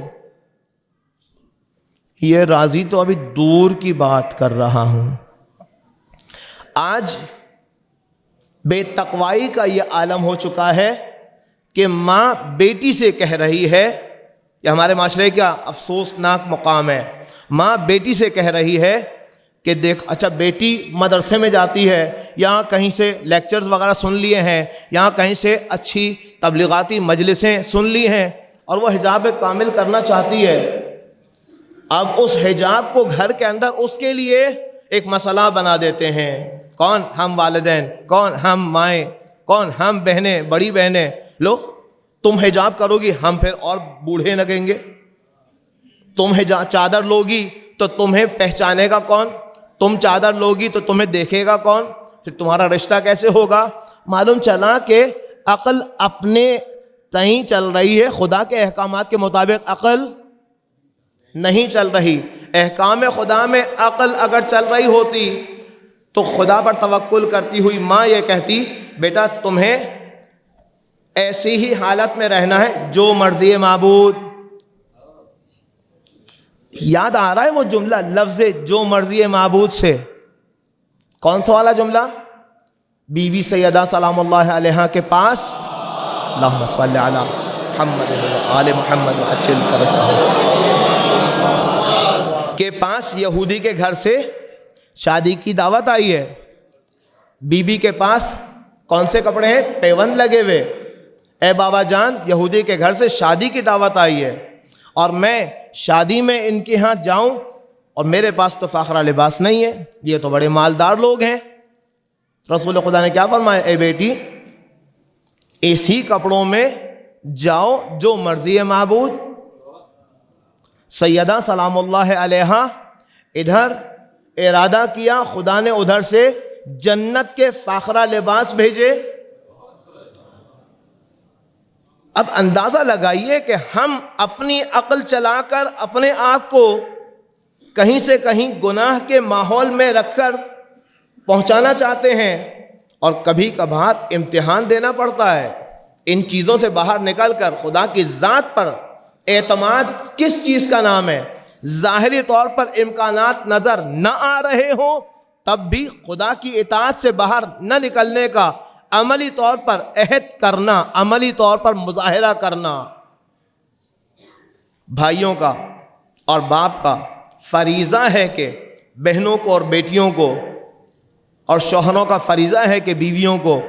یہ راضی تو ابھی دور کی بات کر رہا ہوں، آج بے تقوائی کا یہ عالم ہو چکا ہے کہ ماں بیٹی سے کہہ رہی ہے، یہ ہمارے معاشرے کا افسوسناک مقام ہے، ماں بیٹی سے کہہ رہی ہے کہ دیکھ، اچھا بیٹی مدرسے میں جاتی ہے، یہاں کہیں سے لیکچرز وغیرہ سن لیے ہیں، یہاں کہیں سے اچھی تبلیغاتی مجلسیں سن لی ہیں اور وہ حجاب کامل کرنا چاہتی ہے۔ اب اس حجاب کو گھر کے اندر اس کے لیے ایک مسئلہ بنا دیتے ہیں۔ کون؟ ہم والدین، کون؟ ہم مائیں، کون؟ ہم بہنیں، بڑی بہنیں، لو تم حجاب کرو گی ہم پھر اور بوڑھے لگیں گے، تم چادر لوگی تو تمہیں پہچانے گا کون، تم چادر لوگی تو تمہیں دیکھے گا کون، پھر تمہارا رشتہ کیسے ہوگا؟ معلوم چلا کہ عقل اپنے تئیں چل رہی ہے، خدا کے احکامات کے مطابق عقل نہیں چل رہی۔ احکام خدا میں عقل اگر چل رہی ہوتی تو خدا پر توکل کرتی ہوئی ماں یہ کہتی، بیٹا تمہیں ایسی ہی حالت میں رہنا ہے، جو مرضی معبود۔ یاد آ رہا ہے وہ جملہ، لفظ جو مرضی معبود سے؟ کون سا والا جملہ؟ بی بی سیدہ سلام اللہ علیہا کے پاس اللہم صلی علی محمد و آل محمد وعجل فرجہ کے پاس یہودی کے گھر سے شادی کی دعوت آئی ہے. بی بی کے پاس کون سے کپڑے ہیں؟ پیوند لگے ہوئے. اے بابا جان، یہودی کے گھر سے شادی کی دعوت آئی ہے اور میں شادی میں ان کے ہاں جاؤں اور میرے پاس تو فاخرہ لباس نہیں ہے، یہ تو بڑے مالدار لوگ ہیں. رسول خدا نے کیا فرمایا؟ اے بیٹی، اسی کپڑوں میں جاؤ جو مرضی ہے معبود. سیدہ سلام اللہ علیہا ادھر ارادہ کیا، خدا نے ادھر سے جنت کے فاخرہ لباس بھیجے. اب اندازہ لگائیے کہ ہم اپنی عقل چلا کر اپنے آپ کو کہیں سے کہیں گناہ کے ماحول میں رکھ کر پہنچانا چاہتے ہیں، اور کبھی کبھار امتحان دینا پڑتا ہے. ان چیزوں سے باہر نکل کر خدا کی ذات پر اعتماد کس چیز کا نام ہے؟ ظاہری طور پر امکانات نظر نہ آ رہے ہوں تب بھی خدا کی اطاعت سے باہر نہ نکلنے کا عملی طور پر عہد کرنا، عملی طور پر مظاہرہ کرنا. بھائیوں کا اور باپ کا فریضہ ہے کہ بہنوں کو اور بیٹیوں کو، اور شوہروں کا فریضہ ہے کہ بیویوں کو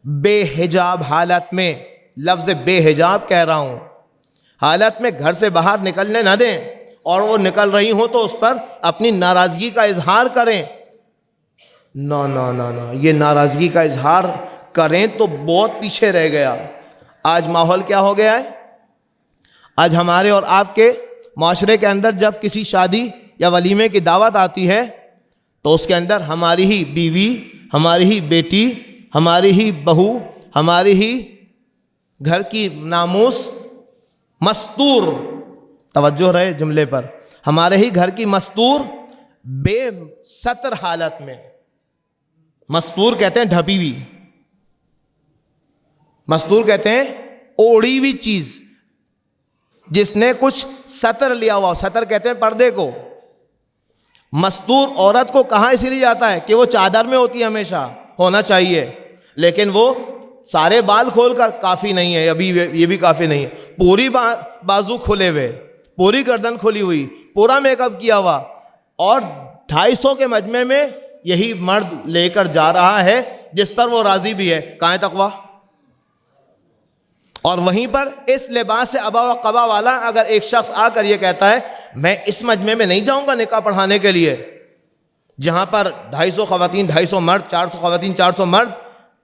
بے حجاب حالت میں، لفظ بے حجاب کہہ رہا ہوں، حالت میں گھر سے باہر نکلنے نہ دیں، اور وہ نکل رہی ہوں تو اس پر اپنی ناراضگی کا اظہار کریں. نہ نہ نہ نہ، یہ ناراضگی کا اظہار کریں تو بہت پیچھے رہ گیا. آج ماحول کیا ہو گیا ہے؟ آج ہمارے اور آپ کے معاشرے کے اندر جب کسی شادی یا ولیمے کی دعوت آتی ہے تو اس کے اندر ہماری ہی بیوی، ہماری ہی بیٹی، ہماری ہی بہو، ہماری ہی گھر کی ناموس مستور، توجہ رہے جملے پر، ہمارے ہی گھر کی مستور بے ستر حالت میں، مستور کہتے ہیں ڈھپی ہوئی، مستور کہتے ہیں اوڑی ہوئی چیز جس نے کچھ ستر لیا ہوا، ستر کہتے ہیں پردے کو. مستور عورت کو کہاں اسی لیے جاتا ہے کہ وہ چادر میں ہوتی ہے، ہمیشہ ہونا چاہیے، لیکن وہ سارے بال کھول کر کافی نہیں ہے، ابھی یہ بھی کافی نہیں ہے، پوری بازو کھلے ہوئے، پوری گردن کھلی ہوئی، پورا میک اپ کیا ہوا، اور 250 کے مجمع میں یہی مرد لے کر جا رہا ہے جس پر وہ راضی بھی ہے. کہاں ہے تقویٰ؟ اور وہیں پر اس لباس سے ابا و قبا والا اگر ایک شخص آ کر یہ کہتا ہے میں اس مجمع میں نہیں جاؤں گا نکاح پڑھانے کے لیے جہاں پر 250 خواتین 250 مرد، 400 خواتین 400 مرد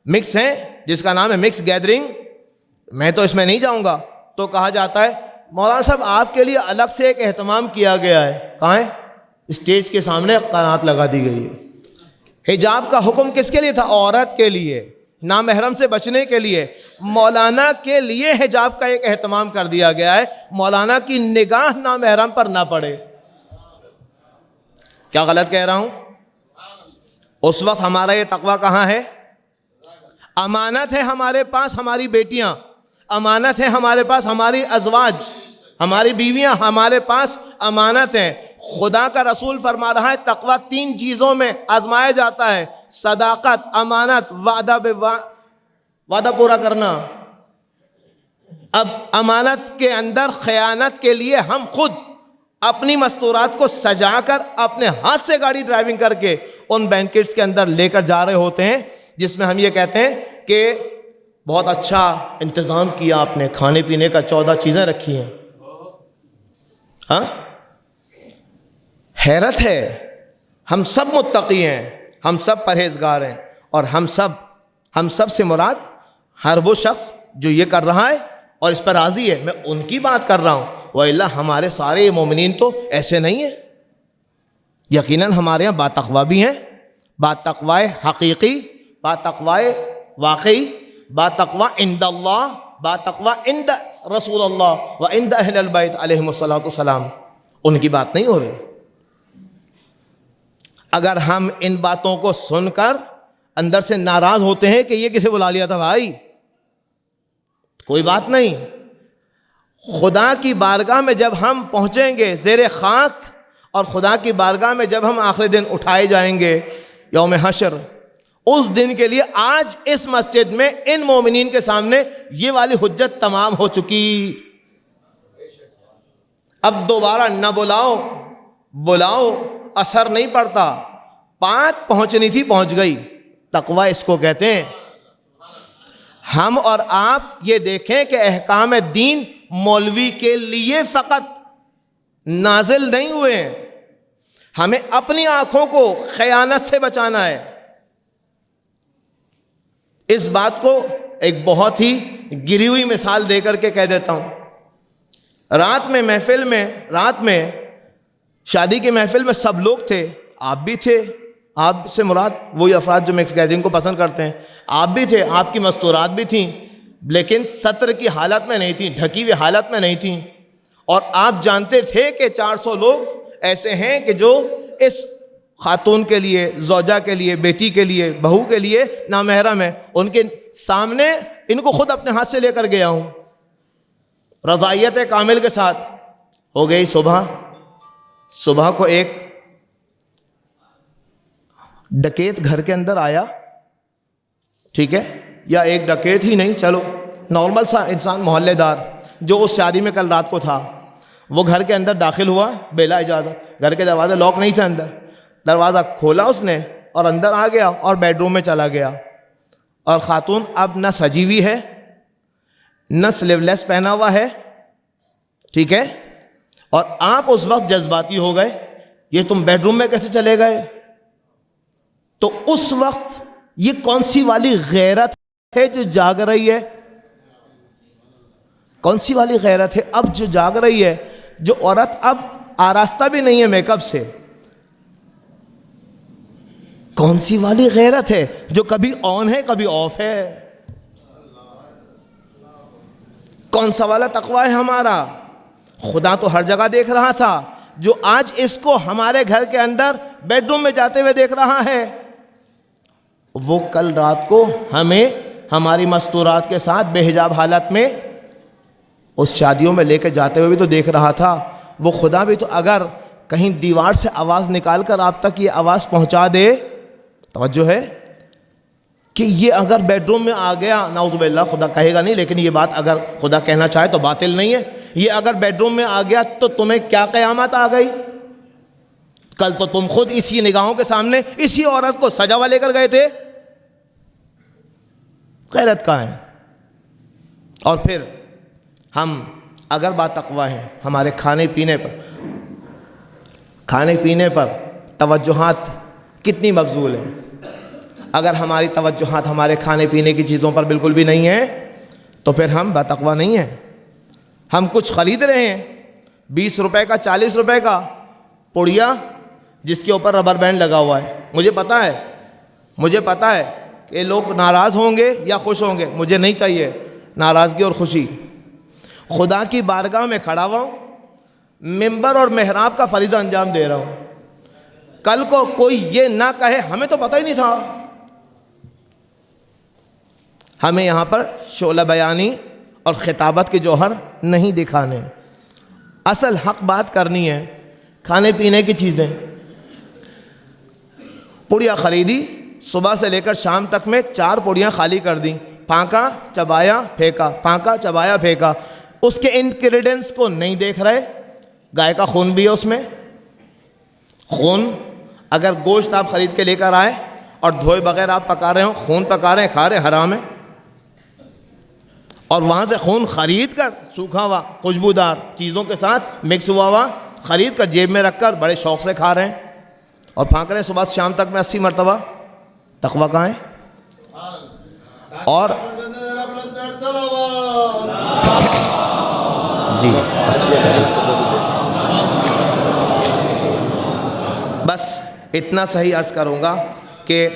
مکس ہیں، جس کا نام ہے مکس گیدرنگ، میں تو اس میں نہیں جاؤں گا، تو کہا جاتا ہے مولانا صاحب آپ کے لیے الگ سے ایک اہتمام کیا گیا ہے. کہاں ہے؟ اسٹیج کے سامنے قنات لگا دی گئی ہے. حجاب کا حکم کس کے لیے تھا؟ عورت کے لیے، نامحرم سے بچنے کے لیے. مولانا کے لیے حجاب کا ایک اہتمام کر دیا گیا ہے، مولانا کی نگاہ نامحرم پر نہ پڑے. کیا غلط کہہ رہا ہوں؟ اس وقت ہمارا یہ تقویٰ کہاں ہے؟ امانت ہے ہمارے پاس ہماری بیٹیاں، امانت ہے ہمارے پاس ہماری ازواج، ہماری بیویاں ہمارے پاس امانت ہیں. خدا کا رسول فرما رہا ہے تقویٰ 3 چیزوں میں آزمایا جاتا ہے: صداقت، امانت، وعدہ پورا کرنا. اب امانت کے اندر خیانت کے لیے ہم خود اپنی مستورات کو سجا کر اپنے ہاتھ سے گاڑی ڈرائیونگ کر کے ان بینکٹس کے اندر لے کر جا رہے ہوتے ہیں جس میں ہم یہ کہتے ہیں کہ بہت اچھا انتظام کیا آپ نے، کھانے پینے کا 14 چیزیں رکھی ہیں. ہاں، حیرت ہے. ہم سب متقی ہیں، ہم سب پرہیزگار ہیں، اور ہم سب سے مراد ہر وہ شخص جو یہ کر رہا ہے اور اس پر راضی ہے، میں ان کی بات کر رہا ہوں. وَإِلَّا ہمارے سارے مومنین تو ایسے نہیں ہیں. یقیناً ہمارے یہاں باتقویٰ بھی ہیں، باتقویٰ حقیقی، باتقویٰ واقعی، باتقویٰ عند اللہ، باتقویٰ عند رسول اللہ و عند اہل البیت علیہم الصلاۃ والسلام. ان کی بات نہیں ہو رہی. اگر ہم ان باتوں کو سن کر اندر سے ناراض ہوتے ہیں کہ یہ کسے بلا لیا تھا بھائی، کوئی بات نہیں. خدا کی بارگاہ میں جب ہم پہنچیں گے زیر خاک، اور خدا کی بارگاہ میں جب ہم آخری دن اٹھائے جائیں گے یوم حشر، اس دن کے لیے آج اس مسجد میں ان مومنین کے سامنے یہ والی حجت تمام ہو چکی. اب دوبارہ نہ بلاؤ، بلاؤ اثر نہیں پڑتا، بات پہنچنی تھی پہنچ گئی، تقوی اس کو کہتے ہیں۔ ہم اور آپ یہ دیکھیں کہ احکام دین مولوی کے لیے فقط نازل نہیں ہوئے ہیں، ہمیں اپنی آنکھوں کو خیانت سے بچانا ہے۔ اس بات کو ایک بہت ہی گری ہوئی مثال دے کر کے کہہ دیتا ہوں۔ رات میں محفل میں، رات میں شادی کی محفل میں سب لوگ تھے، آپ بھی تھے، آپ سے مراد وہی افراد جو مکس گیدرنگ کو پسند کرتے ہیں، آپ بھی تھے، آپ کی مستورات بھی تھیں، لیکن ستر کی حالت میں نہیں تھیں، ڈھکی ہوئی حالت میں نہیں تھیں، اور آپ جانتے تھے کہ 400 لوگ ایسے ہیں کہ جو اس خاتون کے لیے، زوجہ کے لیے، بیٹی کے لیے، بہو کے لیے نامحرم ہے، ان کے سامنے ان کو خود اپنے ہاتھ سے لے کر گیا ہوں رضائیت کامل کے ساتھ۔ ہو گئی صبح کو ایک ڈکیت گھر کے اندر آیا، ٹھیک ہے، یا ایک ڈکیت ہی نہیں، چلو نارمل سا انسان، محلے دار جو اس شادی میں کل رات کو تھا، وہ گھر کے اندر داخل ہوا بلا اجازت، گھر کے دروازے لاک نہیں تھے، اندر دروازہ کھولا اس نے اور اندر آ گیا اور بیڈ روم میں چلا گیا، اور خاتون اب نہ سجی ہوئی ہے، نہ سلیو لیس پہنا ہوا ہے، ٹھیک ہے، اور آپ اس وقت جذباتی ہو گئے، یہ تم بیڈ روم میں کیسے چلے گئے؟ تو اس وقت یہ کون سی والی غیرت ہے جو جاگ رہی ہے؟ کون سی والی غیرت ہے اب جو جاگ رہی ہے؟ جو عورت اب آراستہ بھی نہیں ہے میک اپ سے، کون سی والی غیرت ہے جو کبھی آن ہے کبھی آف ہے؟ کون سا والا تقوی ہے ہمارا؟ خدا تو ہر جگہ دیکھ رہا تھا، جو آج اس کو ہمارے گھر کے اندر بیڈ روم میں جاتے ہوئے دیکھ رہا ہے، وہ کل رات کو ہمیں ہماری مستورات کے ساتھ بے حجاب حالت میں اس شادیوں میں لے کے جاتے ہوئے بھی تو دیکھ رہا تھا۔ وہ خدا بھی تو اگر کہیں دیوار سے آواز نکال کر آپ تک یہ آواز پہنچا دے، توجہ ہے کہ یہ اگر بیڈ روم میں آ گیا، نعوذ باللہ خدا کہے گا نہیں، لیکن یہ بات اگر خدا کہنا چاہے تو باطل نہیں ہے، یہ اگر بیڈ روم میں آ گیا تو تمہیں کیا قیامت آ گئی؟ کل تو تم خود اسی نگاہوں کے سامنے اسی عورت کو سجا ہوا لے کر گئے تھے، غیرت کہاں ہے؟ اور پھر ہم اگر بات تقوی ہے، ہمارے کھانے پینے پر توجہات کتنی مبذول ہیں۔ اگر ہماری توجہات ہمارے کھانے پینے کی چیزوں پر بالکل بھی نہیں ہے تو پھر ہم باتقوی نہیں ہیں۔ ہم کچھ خرید رہے ہیں، 20 روپے کا، 40 روپے کا پڑیا جس کے اوپر ربر بینڈ لگا ہوا ہے، مجھے پتا ہے کہ لوگ ناراض ہوں گے یا خوش ہوں گے، مجھے نہیں چاہیے ناراضگی اور خوشی۔ خدا کی بارگاہ میں کھڑا ہوا ہوں، ممبر اور محراب کا فریضہ انجام دے رہا ہوں، کل کو کوئی یہ نہ کہے ہمیں تو پتہ ہی نہیں تھا۔ ہمیں یہاں پر شعلہ بیانی اور خطابت کے جوہر نہیں دکھانے، اصل حق بات کرنی ہے۔ کھانے پینے کی چیزیں، پڑیا خریدی، صبح سے لے کر شام تک میں 4 پڑیاں خالی کر دیں، پھانکا چبایا پھینکا، پھانکا چبایا پھینکا، اس کے انگریڈینٹس کو نہیں دیکھ رہے۔ گائے کا خون بھی ہے اس میں، خون اگر گوشت آپ خرید کے لے کر آئے اور دھوئے بغیر آپ پکا رہے ہوں، خون پکا رہے ہیں، کھا رہے ہیں، حرام ہے۔ اور وہاں سے خون خرید کر سوکھا ہوا خوشبودار چیزوں کے ساتھ مکس ہوا خرید کر جیب میں رکھ کر بڑے شوق سے کھا رہے ہیں اور پھانک رہے ہیں صبح سے شام تک میں 80 مرتبہ۔ تقوی کہاں ہے؟ اور جی بس اتنا صحیح عرض کروں گا کہ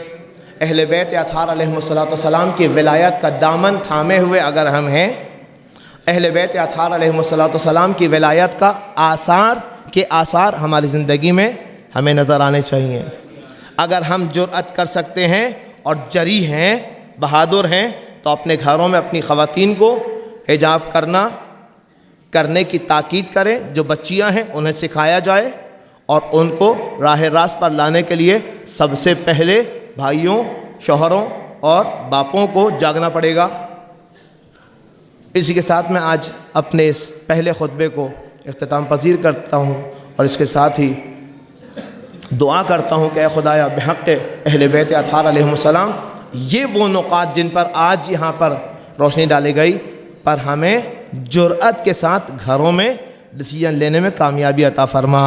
اہل بیت اطہار علیہم السلام کی ولایت کا دامن تھامے ہوئے اگر ہم ہیں، اہل بیت اطہار علیہم السلام کی ولایت کا آثار ہماری زندگی میں ہمیں نظر آنے چاہیے۔ اگر ہم جرأت کر سکتے ہیں اور جری ہیں، بہادر ہیں، تو اپنے گھروں میں اپنی خواتین کو حجاب کرنے کی تاکید کریں۔ جو بچیاں ہیں انہیں سکھایا جائے اور ان کو راہ راست پر لانے کے لیے سب سے پہلے بھائیوں، شوہروں اور باپوں کو جاگنا پڑے گا۔ اسی کے ساتھ میں آج اپنے اس پہلے خطبے کو اختتام پذیر کرتا ہوں اور اس کے ساتھ ہی دعا کرتا ہوں کہ اے خدایا بحق اہل بیت اطہار علیہم السلام، یہ وہ نقاط جن پر آج یہاں پر روشنی ڈالی گئی، پر ہمیں جرأت کے ساتھ گھروں میں ڈیسیجن لینے میں کامیابی عطا فرما۔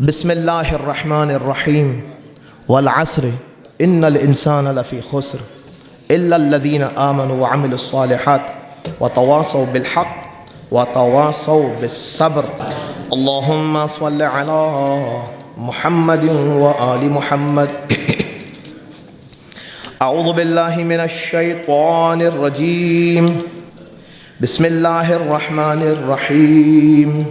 بسم اللہ الرحمن الرحیم والعصر ان الانسان لفی خسر الا الذین آمنوا وعملوا الصالحات وتواصوا بالحق وتواصوا بالصبر۔ اللہم صل علی محمد وآل محمد۔ اعوذ باللہ من الشیطان الرجیم، بسم اللہ الرحمن الرحیم۔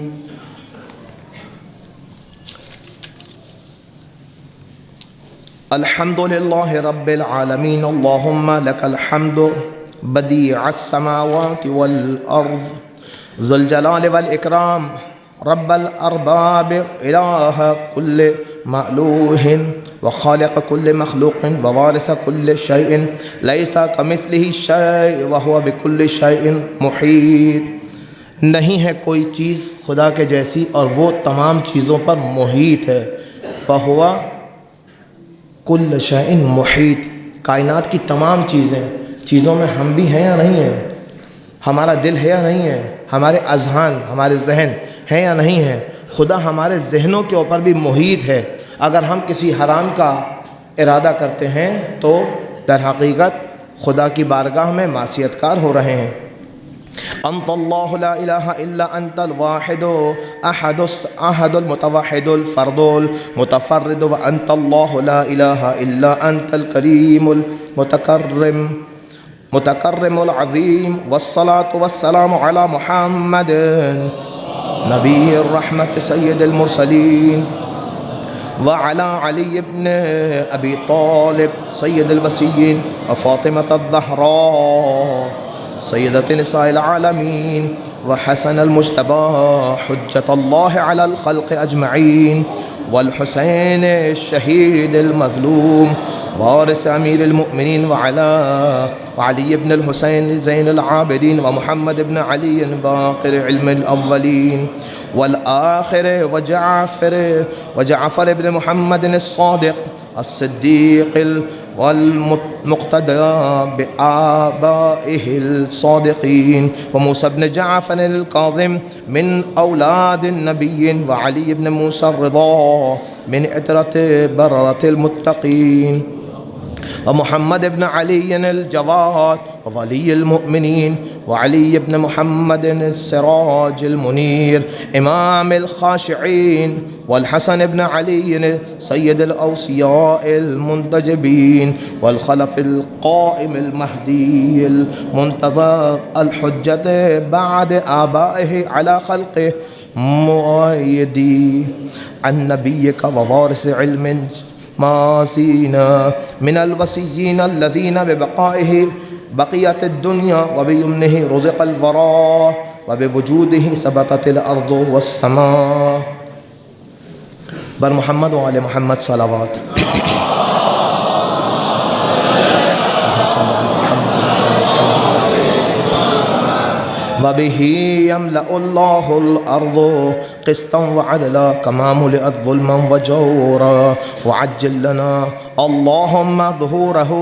الحمد للہ رب العالمین، اللہم لک الحمد بدیع السماوات والارض ذو الجلال والاکرام، رب الارباب الہ کل مألوہ وخالق کل مخلوق ووارث کل شیء لیس کمثلہ شیء وہو بکل شیء محیط۔ نہیں ہے کوئی چیز خدا کے جیسی اور وہ تمام چیزوں پر محیط ہے۔ فہو کل شیء محیط، کائنات کی تمام چیزوں میں ہم بھی ہیں یا نہیں ہیں، ہمارا دل ہے یا نہیں ہے، ہمارے اذہان ہمارے ذہن ہیں یا نہیں ہیں، خدا ہمارے ذہنوں کے اوپر بھی محیط ہے۔ اگر ہم کسی حرام کا ارادہ کرتے ہیں تو در حقیقت خدا کی بارگاہ میں معصیت کار ہو رہے ہیں۔ انت اللہ لا الہ الا انت الواحد احد المتوحد الفرد المتفرد وانت اللہ لا الہ الا انت الکریم المتکرم العظیم، والصلاة والسلام علی محمد نبی الرحمت سید المرسلین، وعلى علی ابن ابی طالب سید الوصیین، وفاطمة الزہراء سیدۃ نساء العالمین، وحسن المجتبی حجۃ اللہ علی الخلق اجمعین، والحسین الشہید المظلوم وارث امیر المؤمنین، وعلی ابن الحسین زین العابدین، ومحمد ابن علی باقر علم الاولین والآخر، وجعفر ابن محمد الصادق الصدیق والمقتدى بآبائه الصادقين، وموسى بن جعفر الكاظم من أولاد النبي، وعلي بن موسى الرضا من عترة بررة المتقين، ومحمد بن علي الجواد وولي المؤمنين، وعلي بن محمد السراج المنير إمام الخاشعين، والحسن بن علي سيد الأوصياء المنتجبين، والخلف القائم المهدي المنتظر الحجة بعد آبائه على خلقه مؤيدي عن نبيك ووارث علم ما سينا من الوصيين الذين ببقائه بقيت الدنيا وبيمنه رزق الوراء وبوجوده ثبتت الأرض والسماء۔ بر محمد وعلى محمد صلوات۔ وبه يملأ الله الأرض قسطا وعدلا كما ملئت ظلما وجورا، وعجل لنا اللهم ظهوره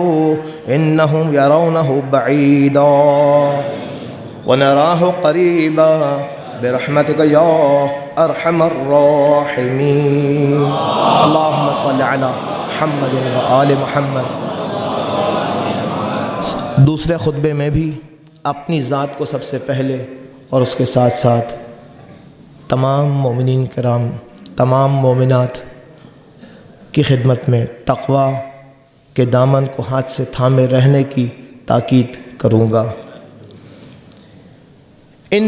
إنهم يرونه بعيدا ونراه قريبا برحمتك يا أرحم الراحمين۔ اللهم صل على محمد وآل محمد۔ دوسرے خطبے میں بھی اپنی ذات کو سب سے پہلے اور اس کے ساتھ ساتھ تمام مومنین کرام، تمام مومنات کی خدمت میں تقوی کے دامن کو ہاتھ سے تھامے رہنے کی تاکید کروں گا۔ ان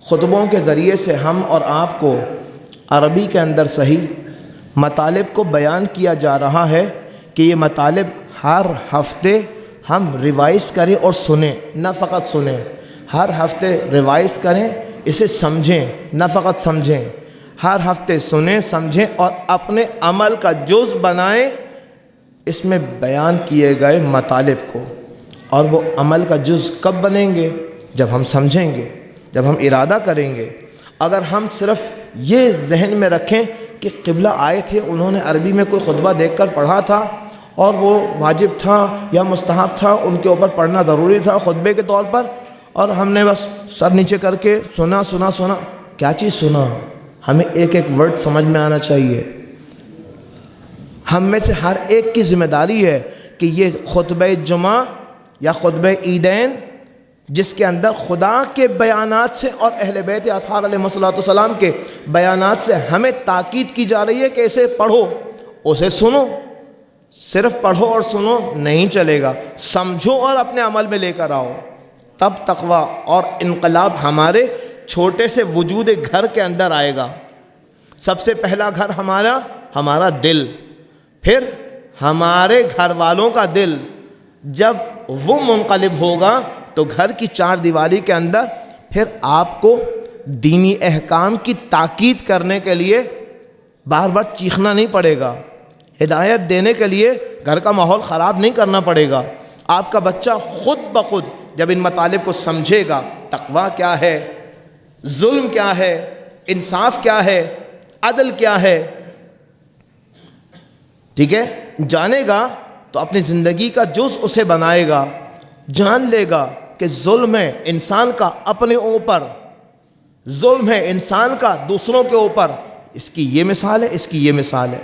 خطبوں کے ذریعے سے ہم اور آپ کو عربی کے اندر صحیح مطالب کو بیان کیا جا رہا ہے کہ یہ مطالب ہر ہفتے ہم ریوائز کریں اور سنیں، نہ فقط سنیں، ہر ہفتے ریوائز کریں، اسے سمجھیں، نہ فقط سمجھیں، ہر ہفتے سنیں، سمجھیں اور اپنے عمل کا جز بنائیں اس میں بیان کیے گئے مطالب کو۔ اور وہ عمل کا جز کب بنیں گے؟ جب ہم سمجھیں گے، جب ہم ارادہ کریں گے۔ اگر ہم صرف یہ ذہن میں رکھیں کہ قبلہ آئے تھے، انہوں نے عربی میں کوئی خطبہ دیکھ کر پڑھا تھا اور وہ واجب تھا یا مستحب تھا، ان کے اوپر پڑھنا ضروری تھا خطبے کے طور پر، اور ہم نے بس سر نیچے کر کے سنا سنا سنا. کیا چیز سنا؟ ہمیں ایک ایک ورڈ سمجھ میں آنا چاہیے. ہم میں سے ہر ایک کی ذمہ داری ہے کہ یہ خطبہ جمعہ یا خطبہ عیدین جس کے اندر خدا کے بیانات سے اور اہل بیت اطہار علیہ السلام کے بیانات سے ہمیں تاکید کی جا رہی ہے کہ اسے پڑھو، اسے سنو. صرف پڑھو اور سنو نہیں چلے گا، سمجھو اور اپنے عمل میں لے کر آؤ، تب تقویٰ اور انقلاب ہمارے چھوٹے سے وجود گھر کے اندر آئے گا. سب سے پہلا گھر ہمارا دل، پھر ہمارے گھر والوں کا دل. جب وہ منقلب ہوگا تو گھر کی چار دیواری کے اندر پھر آپ کو دینی احکام کی تاکید کرنے کے لیے بار بار چیخنا نہیں پڑے گا، ہدایت دینے کے لیے گھر کا ماحول خراب نہیں کرنا پڑے گا. آپ کا بچہ خود بخود جب ان مطالب کو سمجھے گا، تقویٰ کیا ہے، ظلم کیا ہے، انصاف کیا ہے، عدل کیا ہے، ٹھیک ہے، جانے گا تو اپنی زندگی کا جز اسے بنائے گا. جان لے گا کہ ظلم ہے انسان کا اپنے اوپر، ظلم ہے انسان کا دوسروں کے اوپر. اس کی یہ مثال ہے، اس کی یہ مثال ہے.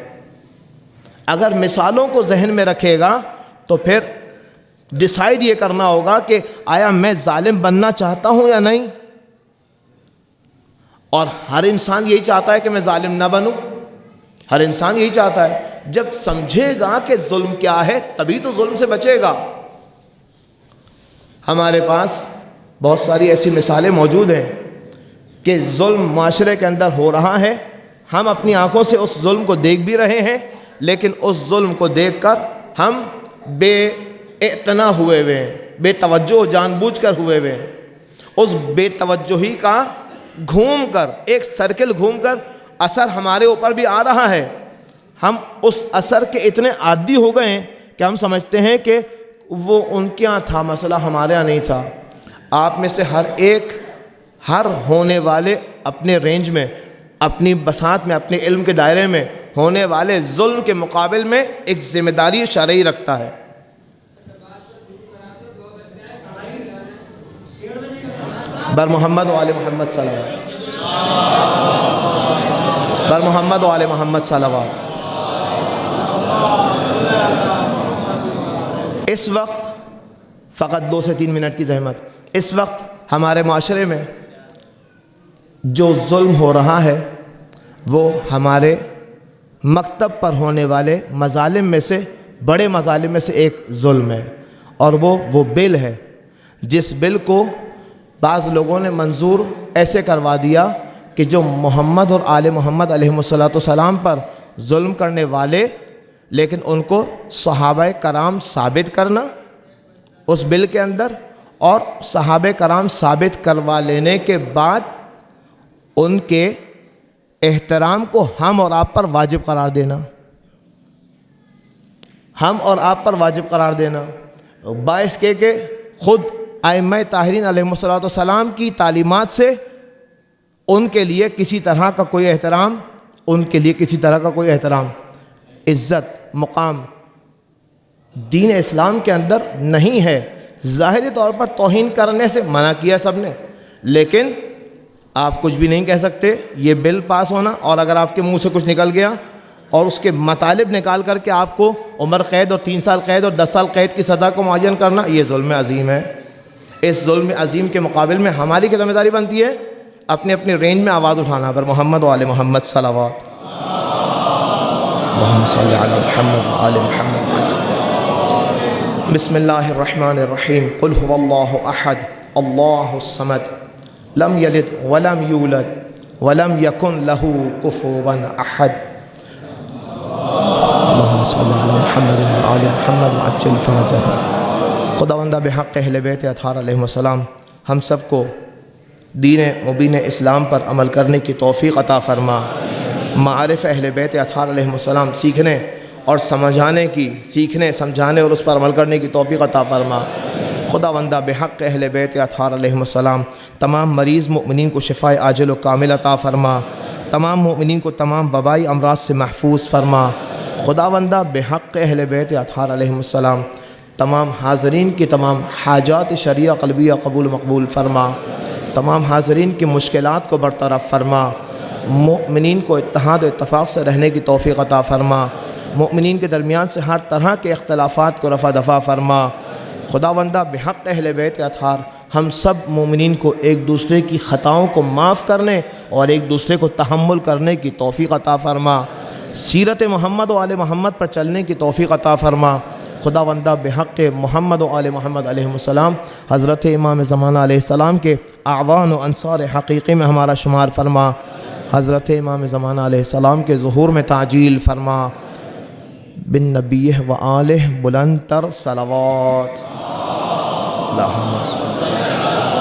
اگر مثالوں کو ذہن میں رکھے گا تو پھر ڈیسائیڈ یہ کرنا ہوگا کہ آیا میں ظالم بننا چاہتا ہوں یا نہیں. اور ہر انسان یہی چاہتا ہے کہ میں ظالم نہ بنوں، ہر انسان یہی چاہتا ہے. جب سمجھے گا کہ ظلم کیا ہے تبھی تو ظلم سے بچے گا. ہمارے پاس بہت ساری ایسی مثالیں موجود ہیں کہ ظلم معاشرے کے اندر ہو رہا ہے، ہم اپنی آنکھوں سے اس ظلم کو دیکھ بھی رہے ہیں، لیکن اس ظلم کو دیکھ کر ہم بے اعتنا ہوئے ہوئے ہیں، بے توجہ جان بوجھ کر ہوئے ہوئے ہیں. اس بے توجہی کا گھوم کر ایک سرکل گھوم کر اثر ہمارے اوپر بھی آ رہا ہے. ہم اس اثر کے اتنے عادی ہو گئے ہیں کہ ہم سمجھتے ہیں کہ وہ ان کے یہاں تھا مسئلہ، ہمارے یہاں نہیں تھا. آپ میں سے ہر ہونے والے اپنے رینج میں، اپنی بساط میں، اپنے علم کے دائرے میں ہونے والے ظلم کے مقابل میں ایک ذمہ داری شرعی رکھتا ہے. بر محمد و آل محمد صلوات، بر محمد و آل محمد صلوات. اس وقت فقط 2 سے 3 منٹ کی زحمت. اس وقت ہمارے معاشرے میں جو ظلم ہو رہا ہے وہ ہمارے مکتب پر ہونے والے مظالم میں سے، بڑے مظالم میں سے ایک ظلم ہے، اور وہ بل ہے جس بل کو بعض لوگوں نے منظور ایسے کروا دیا کہ جو محمد اور آل محمد علیہ السلام پر ظلم کرنے والے، لیکن ان کو صحابہ کرام ثابت کرنا اس بل کے اندر، اور صحابہ کرام ثابت کروا لینے کے بعد ان کے احترام کو ہم اور آپ پر واجب قرار دینا، ہم اور آپ پر واجب قرار دینا، باعث کہ خود ائمہ طاہرین علیہ السلام کی تعلیمات سے ان کے لیے کسی طرح کا کوئی احترام، ان کے لیے کسی طرح کا کوئی احترام، عزت، مقام دین اسلام کے اندر نہیں ہے. ظاہری طور پر توہین کرنے سے منع کیا سب نے، لیکن آپ کچھ بھی نہیں کہہ سکتے. یہ بل پاس ہونا اور اگر آپ کے منہ سے کچھ نکل گیا اور اس کے مطالب نکال کر کے آپ کو عمر قید اور 3 سال قید اور 10 سال قید کی سزا کو معین کرنا، یہ ظلم عظیم ہے. اس ظلم عظیم کے مقابل میں ہماری کیا ذمہ داری بنتی ہے؟ اپنے اپنے رینج میں آواز اٹھانا پر محمد و آل محمد صلوات. اللہم صلی علی محمد و آل محمد. بسم اللہ الرحمن الرحیم. قل هو اللہ احد اللہ الصمد لم یلد ولم یولد ولم یکن له کفوا احد. اللہم صلی علی محمد و آل محمد وعجل فرجہ. خداوندہ بحق اہل بیت اطہار علیہ السلام ہم سب کو دین مبین اسلام پر عمل کرنے کی توفیق عطا فرما. معارف اہل بیت اطہار علیہ السلام سیکھنے اور سمجھانے کی، سیکھنے، سمجھانے اور اس پر عمل کرنے کی توفیق عطا فرما. خداوندہ بحق اہل بیت اطہار علیہم السلام تمام مریض مؤمنین کو شفائے عاجل و کامل عطا فرما، تمام مؤمنین کو تمام وبائی امراض سے محفوظ فرما۔ خداوندہ بحق اہل بیت اطہار علیہم السلام تمام حاضرین کی تمام حاجات شرعیہ قلبیہ قبول مقبول فرما، تمام حاضرین کی مشکلات کو برطرف فرما، مؤمنین کو اتحاد و اتفاق سے رہنے کی توفیق عطا فرما، مؤمنین کے درمیان سے ہر طرح کے اختلافات کو رفع دفع فرما۔ خداوندہ بحق اہل بیت اطہار ہم سب مومنین کو ایک دوسرے کی خطاؤں کو معاف کرنے اور ایک دوسرے کو تحمل کرنے کی توفیق عطا فرما، سیرت محمد و آل محمد پر چلنے کی توفیق عطا فرما۔ خداوندہ بحق محمد و آل محمد علیہ السلام حضرت امام زمانہ علیہ السلام کے اعوان و انصار حقیقی میں ہمارا شمار فرما، حضرت امام زمانہ علیہ السلام کے ظہور میں تعجیل فرما، بن نبیہ و آلہ بلند تر صلوات۔ اللہم صلی اللہ